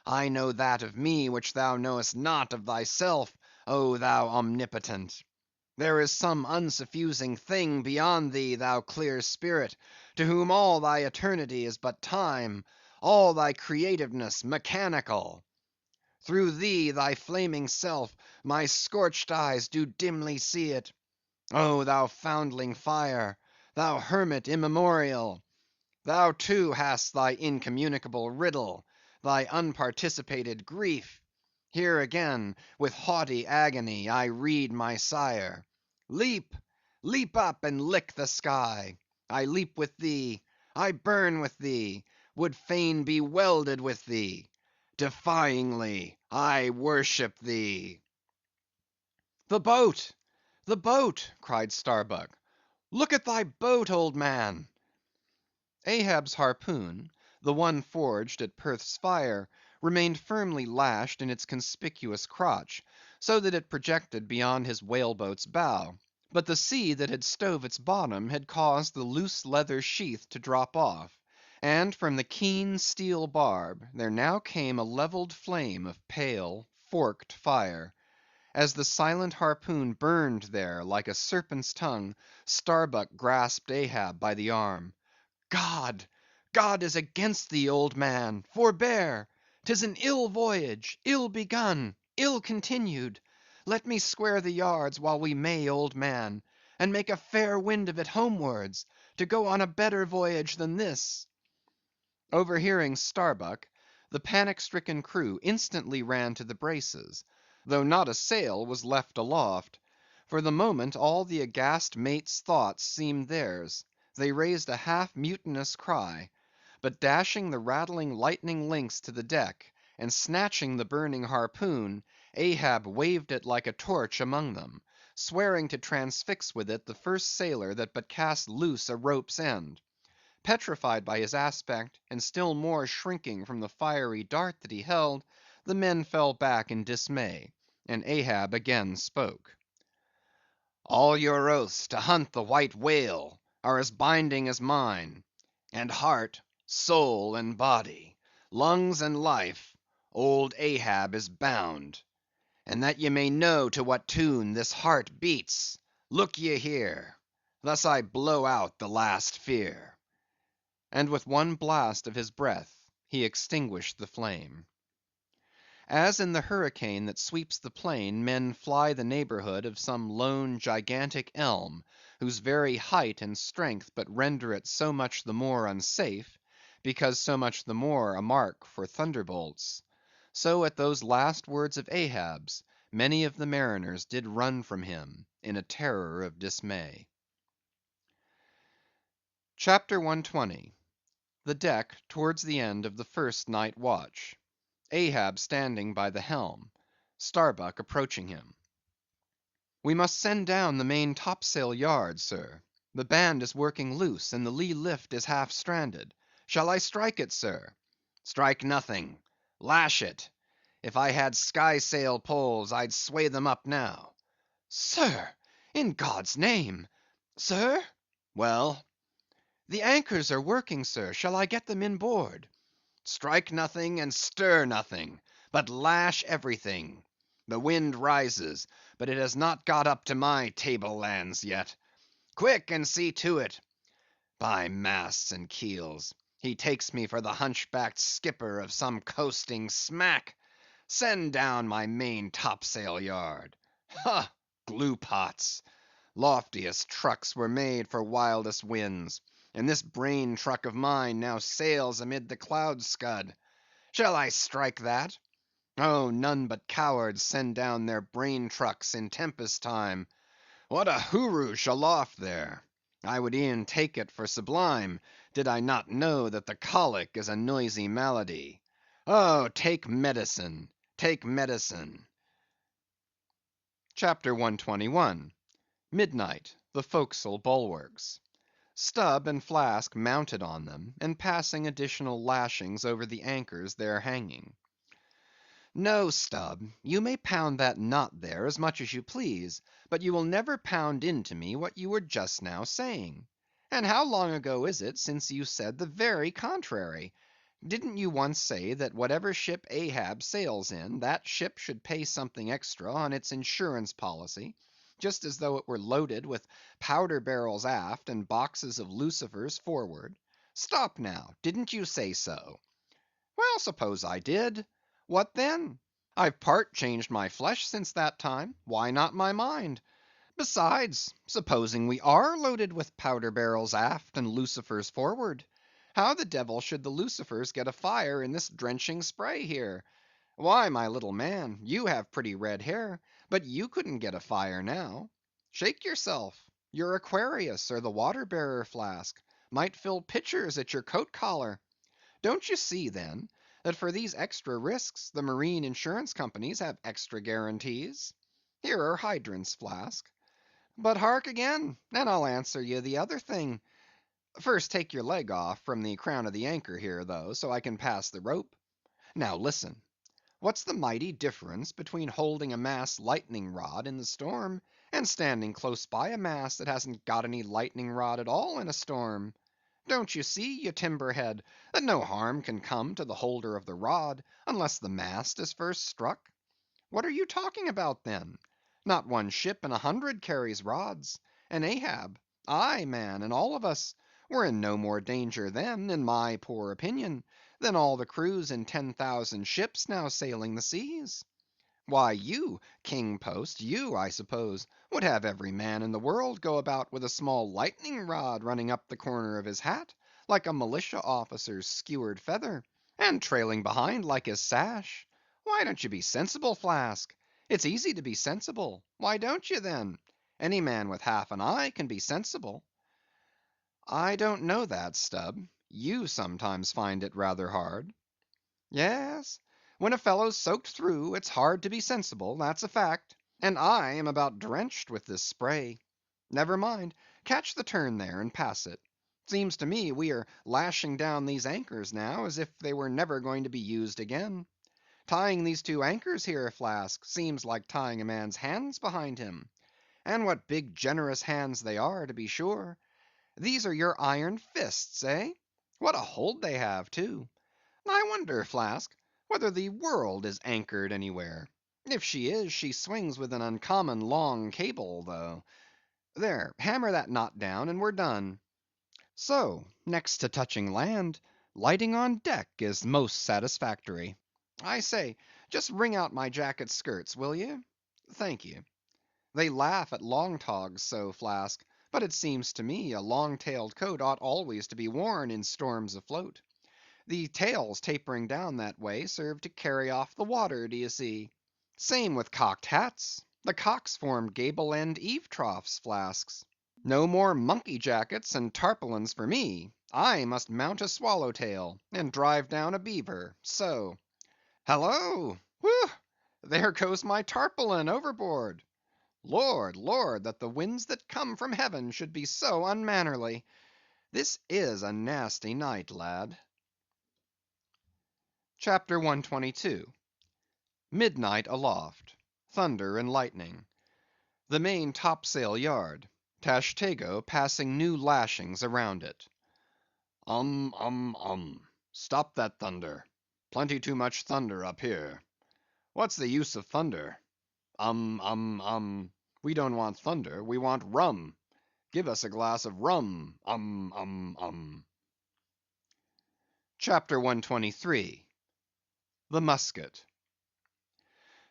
I know that of me which thou knowest not of thyself, O thou omnipotent. There is some unsuffusing thing beyond thee, thou clear spirit, to whom all thy eternity is but time, all thy creativeness mechanical. Through thee, thy flaming self, my scorched eyes do dimly see it. O thou foundling fire, thou hermit immemorial, thou too hast thy incommunicable riddle, thy unparticipated grief. Here again, with haughty agony, I read my sire. Leap, leap up and lick the sky. I leap with thee, I burn with thee, would fain be welded with thee. Defyingly, I worship thee. The boat! The boat! cried Starbuck. Look at thy boat, old man! Ahab's harpoon, the one forged at Perth's fire, remained firmly lashed in its conspicuous crotch, so that it projected beyond his whale boat's bow; but the sea that had stove its bottom had caused the loose leather sheath to drop off, and from the keen steel barb there now came a levelled flame of pale, forked fire. As the silent harpoon burned there like a serpent's tongue, Starbuck grasped Ahab by the arm. God! God is against thee, old man! Forbear! 'Tis an ill voyage, ill begun, ill continued. Let me square the yards while we may, old man, and make a fair wind of it homewards, to go on a better voyage than this. Overhearing Starbuck, the panic‐stricken crew instantly ran to the braces, though not a sail was left aloft. For the moment all the aghast mate's thoughts seemed theirs. They raised a half mutinous cry; but dashing the rattling lightning links to the deck, and snatching the burning harpoon, Ahab waved it like a torch among them, swearing to transfix with it the first sailor that but cast loose a rope's end. Petrified by his aspect, and still more shrinking from the fiery dart that he held, the men fell back in dismay, and Ahab again spoke. All your oaths to hunt the white whale are as binding as mine; and heart, soul, and body, lungs and life, old Ahab is bound. And that ye may know to what tune this heart beats, look ye here. Thus I blow out the last fear. And with one blast of his breath he extinguished the flame. As in the hurricane that sweeps the plain men fly the neighborhood of some lone gigantic elm, whose very height and strength but render it so much the more unsafe, because so much the more a mark for thunderbolts; so at those last words of Ahab's, many of the mariners did run from him in a terror of dismay. CHAPTER 120. The deck towards the end of the first night watch. Ahab standing by the helm. Starbuck approaching him. We must send down the main topsail yard, sir. The band is working loose, and the lee lift is half stranded. Shall I strike it, sir? Strike nothing. Lash it. If I had skysail poles, I'd sway them up now. Sir, in God's name! Sir? Well? The anchors are working, sir. Shall I get them inboard? Strike nothing and stir nothing, but lash everything. The wind rises, but it has not got up to my table lands yet. Quick, and see to it. By masts and keels, he takes me for the hunchbacked skipper of some coasting smack. Send down my main topsail yard. Ha! Glue pots! Loftiest trucks were made for wildest winds, and this brain truck of mine now sails amid the cloud scud. Shall I strike that? Oh, none but cowards send down their brain trucks in tempest time. What a hooroosh aloft there! I would e'en take it for sublime, did I not know that the colic is a noisy malady. Oh, take medicine, take medicine. CHAPTER 121. Midnight, the forecastle bulwarks. Stubb and Flask mounted on them, and passing additional lashings over the anchors there hanging. No, Stubb, you may pound that knot there as much as you please, but you will never pound into me what you were just now saying. And how long ago is it since you said the very contrary? Didn't you once say that whatever ship Ahab sails in, that ship should pay something extra on its insurance policy, just as though it were loaded with powder barrels aft and boxes of lucifers forward? Stop now, didn't you say so? Well, suppose I did. What then? I've part changed my flesh since that time, why not my mind? Besides, supposing we are loaded with powder barrels aft and lucifers forward, how the devil should the lucifers get afire in this drenching spray here? Why, my little man, you have pretty red hair, but you couldn't get afire now. Shake yourself. Your Aquarius or the water bearer Flask might fill pitchers at your coat collar. Don't you see, then, that for these extra risks the marine insurance companies have extra guarantees? Here are hydrants, Flask. But hark again, and I'll answer ye the other thing. First take your leg off from the crown of the anchor here, though, so I can pass the rope. Now listen. What's the mighty difference between holding a mast lightning rod in the storm, and standing close by a mast that hasn't got any lightning rod at all in a storm? Don't you see, you timberhead, that no harm can come to the holder of the rod, unless the mast is first struck? What are you talking about, then? Not one ship in 100 carries rods, and Ahab, I, man, and all of us, were in no more danger then, in my poor opinion, than all the crews in 10,000 ships now sailing the seas. Why, you, King Post, you, I suppose, would have every man in the world go about with a small lightning rod running up the corner of his hat, like a militia officer's skewered feather, and trailing behind like his sash. Why don't you be sensible, Flask? It's easy to be sensible. Why don't you, then? Any man with half an eye can be sensible. I don't know that, Stubb. You sometimes find it rather hard. Yes, when a fellow's soaked through, it's hard to be sensible, that's a fact. And I am about drenched with this spray. Never mind, catch the turn there and pass it. Seems to me we are lashing down these anchors now as if they were never going to be used again. Tying these two anchors here, Flask, seems like tying a man's hands behind him. And what big generous hands they are, to be sure. These are your iron fists, eh? What a hold they have, too. I wonder, Flask, whether the world is anchored anywhere. If she is, she swings with an uncommon long cable, though. There, hammer that knot down, and we're done. So, next to touching land, lighting on deck is most satisfactory. I say, just wring out my jacket skirts, will you? Thank you. They laugh at long togs so, Flask, but it seems to me a long-tailed coat ought always to be worn in storms afloat. The tails tapering down that way serve to carry off the water, d'ye see? Same with cocked hats. The cocks form gable-end eave-troughs, Flasks. No more monkey jackets and tarpaulins for me. I must mount a swallow-tail, and drive down a beaver, so. Hallo! Whew! There goes my tarpaulin overboard. Lord, Lord, that the winds that come from heaven should be so unmannerly. This is a nasty night, lad. CHAPTER 122. Midnight aloft. Thunder and lightning. The main topsail yard. Tashtego passing new lashings around it. Stop that thunder. Plenty too much thunder up here. What's the use of thunder? We don't want thunder, we want rum. Give us a glass of rum. Chapter 123. The Musket.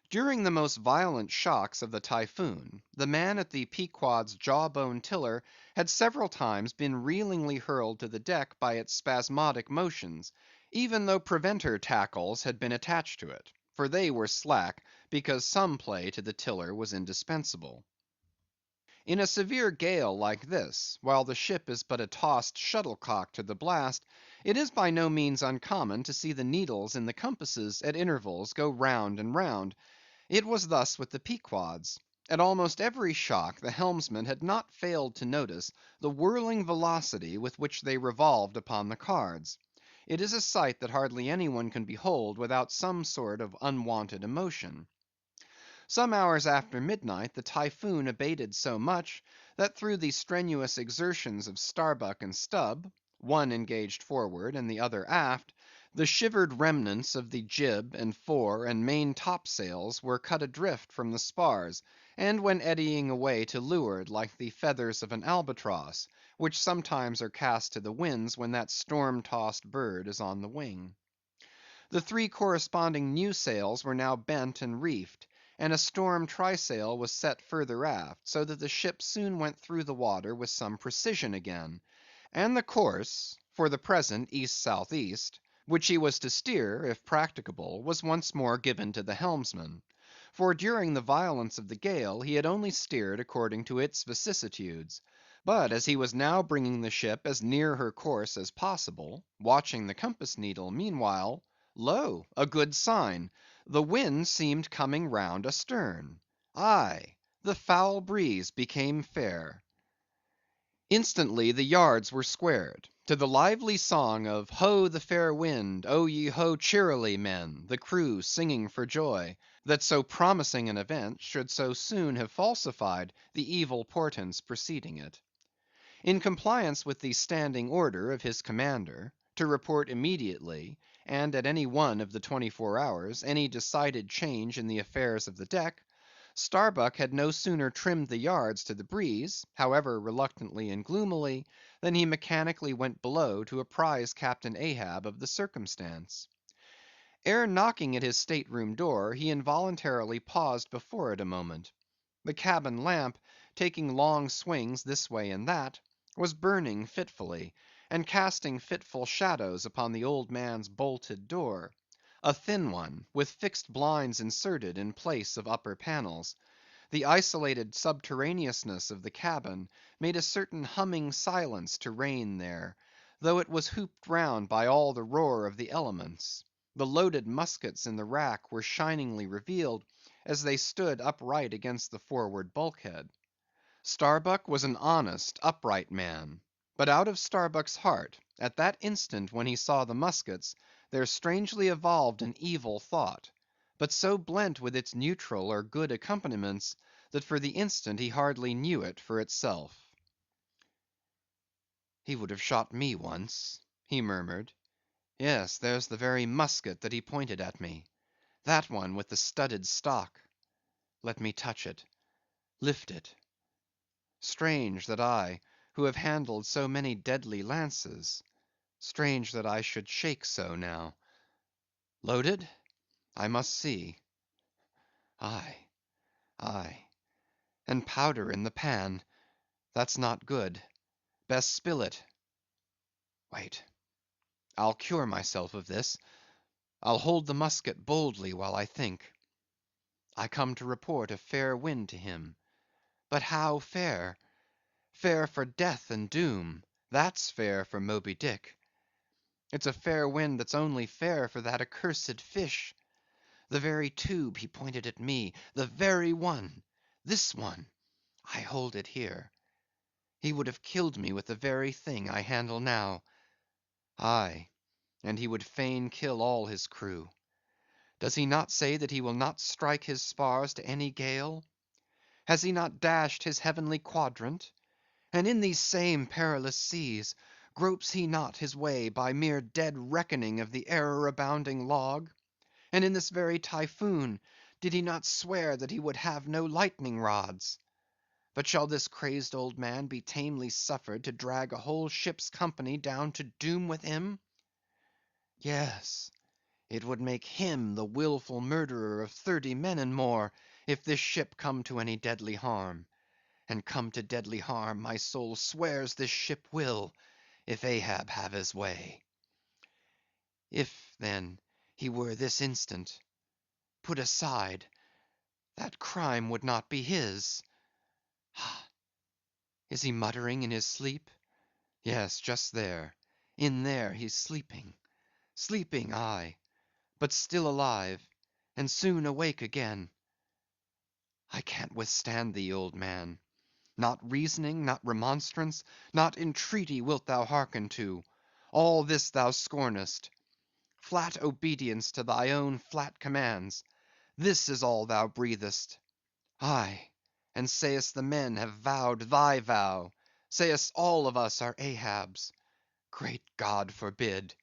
During the most violent shocks of the Typhoon, the man at the Pequod's jawbone tiller had several times been reelingly hurled to the deck by its spasmodic motions, even though preventer tackles had been attached to it; for they were slack, because some play to the tiller was indispensable. In a severe gale like this, while the ship is but a tossed shuttlecock to the blast, it is by no means uncommon to see the needles in the compasses at intervals go round and round. It was thus with the Pequod's. At almost every shock the helmsman had not failed to notice the whirling velocity with which they revolved upon the cards. It is a sight that hardly any one can behold without some sort of unwonted emotion. Some hours after midnight the Typhoon abated so much, that through the strenuous exertions of Starbuck and Stubb, one engaged forward and the other aft, the shivered remnants of the jib and fore and main topsails were cut adrift from the spars, and went eddying away to leeward like the feathers of an albatross, which sometimes are cast to the winds when that storm‐tossed bird is on the wing. The three corresponding new sails were now bent and reefed, and a storm trysail was set further aft, so that the ship soon went through the water with some precision again; and the course, for the present east–south–east, which he was to steer, if practicable, was once more given to the helmsman; for during the violence of the gale he had only steered according to its vicissitudes; but as he was now bringing the ship as near her course as possible, watching the compass needle meanwhile, lo, a good sign! The wind seemed coming round astern. Aye, the foul breeze became fair. Instantly the yards were squared. To the lively song of "Ho, the fair wind! O ye ho cheerily, men!" the crew singing for joy, that so promising an event should so soon have falsified the evil portents preceding it. In compliance with the standing order of his commander, to report immediately, and at any one of the 24 hours, any decided change in the affairs of the deck, Starbuck had no sooner trimmed the yards to the breeze, however reluctantly and gloomily, than he mechanically went below to apprise Captain Ahab of the circumstance. Ere knocking at his state room door, he involuntarily paused before it a moment. The cabin lamp, taking long swings this way and that, was burning fitfully, and casting fitful shadows upon the old man's bolted door; a thin one, with fixed blinds inserted in place of upper panels. The isolated subterraneousness of the cabin made a certain humming silence to reign there, though it was hooped round by all the roar of the elements. The loaded muskets in the rack were shiningly revealed, as they stood upright against the forward bulkhead. Starbuck was an honest, upright man; but out of Starbuck's heart, at that instant when he saw the muskets, there strangely evolved an evil thought, but so blent with its neutral or good accompaniments, that for the instant he hardly knew it for itself. "He would have shot me once," he murmured. "Yes, there's the very musket that he pointed at me; that one with the studded stock. Let me touch it, lift it. Strange that I, who have handled so many deadly lances, strange that I should shake so now. Loaded? I must see. Aye, aye, and powder in the pan; that's not good; best spill it. Wait, I'll cure myself of this. I'll hold the musket boldly while I think. I come to report a fair wind to him; but how fair? Fair for death and doom; that's fair for Moby Dick. It's a fair wind that's only fair for that accursed fish. The very tube he pointed at me, the very one; this one, I hold it here. He would have killed me with the very thing I handle now. Aye, and he would fain kill all his crew. Does he not say that he will not strike his spars to any gale? Has he not dashed his heavenly quadrant? And in these same perilous seas, gropes he not his way by mere dead reckoning of the error–abounding log? And in this very Typhoon, did he not swear that he would have no lightning rods? But shall this crazed old man be tamely suffered to drag a whole ship's company down to doom with him? Yes, it would make him the wilful murderer of 30 men and more, if this ship come to any deadly harm. And come to deadly harm, my soul swears this ship will, if Ahab have his way. If, then, he were this instant put aside, that crime would not be his. Is he muttering in his sleep? Yes, just there. In there he's sleeping. Sleeping, aye, but still alive, and soon awake again. I can't withstand thee, old man. Not reasoning, not remonstrance, not entreaty wilt thou hearken to. All this thou scornest. Flat obedience to thy own flat commands. This is all thou breathest. Aye, and sayest the men have vowed thy vow. Sayest all of us are Ahab's. Great God forbid!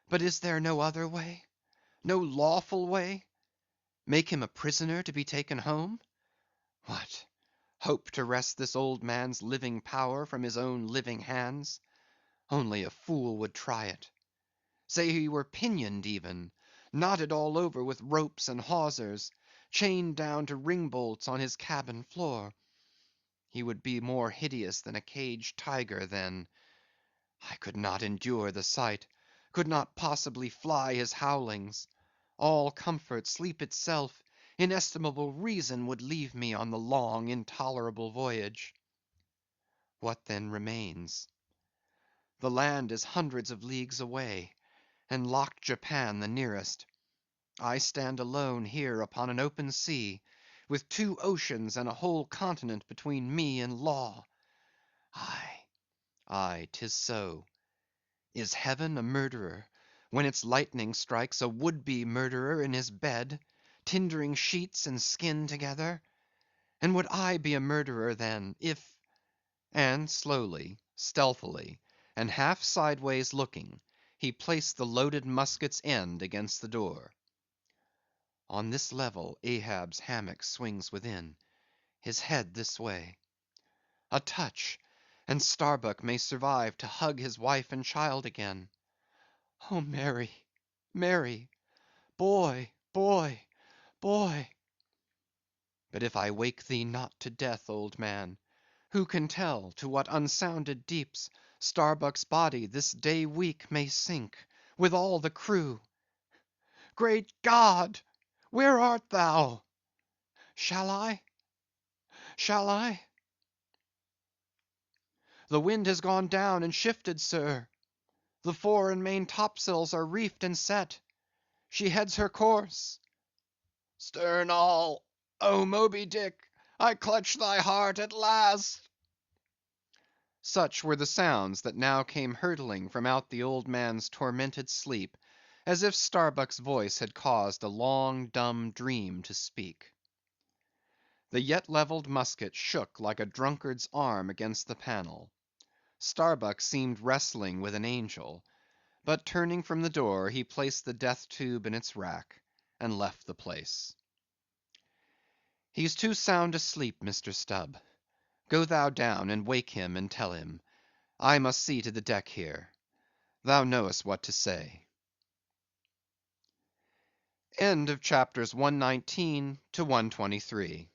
But is there no other way? No lawful way? Make him a prisoner to be taken home? What? Hope to wrest this old man's living power from his own living hands? Only a fool would try it. Say he were pinioned even, knotted all over with ropes and hawsers, chained down to ring bolts on his cabin floor. He would be more hideous than a caged tiger then. I could not endure the sight, could not possibly fly his howlings. All comfort, sleep itself, inestimable reason would leave me on the long, intolerable voyage. What then remains? The land is hundreds of leagues away, and locked Japan the nearest. I stand alone here upon an open sea, with 2 oceans and a whole continent between me and law. Aye, aye, 'tis so. Is heaven a murderer, when its lightning strikes a would-be murderer in his bed, tindering sheets and skin together? And would I be a murderer then, if—" and slowly, stealthily, and half sideways looking, he placed the loaded musket's end against the door. On this level Ahab's hammock swings within, his head this way. A touch, and Starbuck may survive to hug his wife and child again. Oh, Mary, Mary! Boy, boy, boy! But if I wake thee not to death, old man, who can tell to what unsounded deeps Starbuck's body this day week may sink, with all the crew? Great God! Where art thou? Shall I? Shall I? The wind has gone down and shifted, sir. The fore and main topsails are reefed and set. She heads her course. Stern all! O Moby Dick, I clutch thy heart at last! Such were the sounds that now came hurtling from out the old man's tormented sleep, as if Starbuck's voice had caused a long dumb dream to speak. The yet levelled musket shook like a drunkard's arm against the panel. Starbuck seemed wrestling with an angel, but turning from the door, he placed the death tube in its rack, and left the place. He's too sound asleep, Mr. Stubb. Go thou down and wake him and tell him. I must see to the deck here. Thou knowest what to say. End of chapters 119 to 123.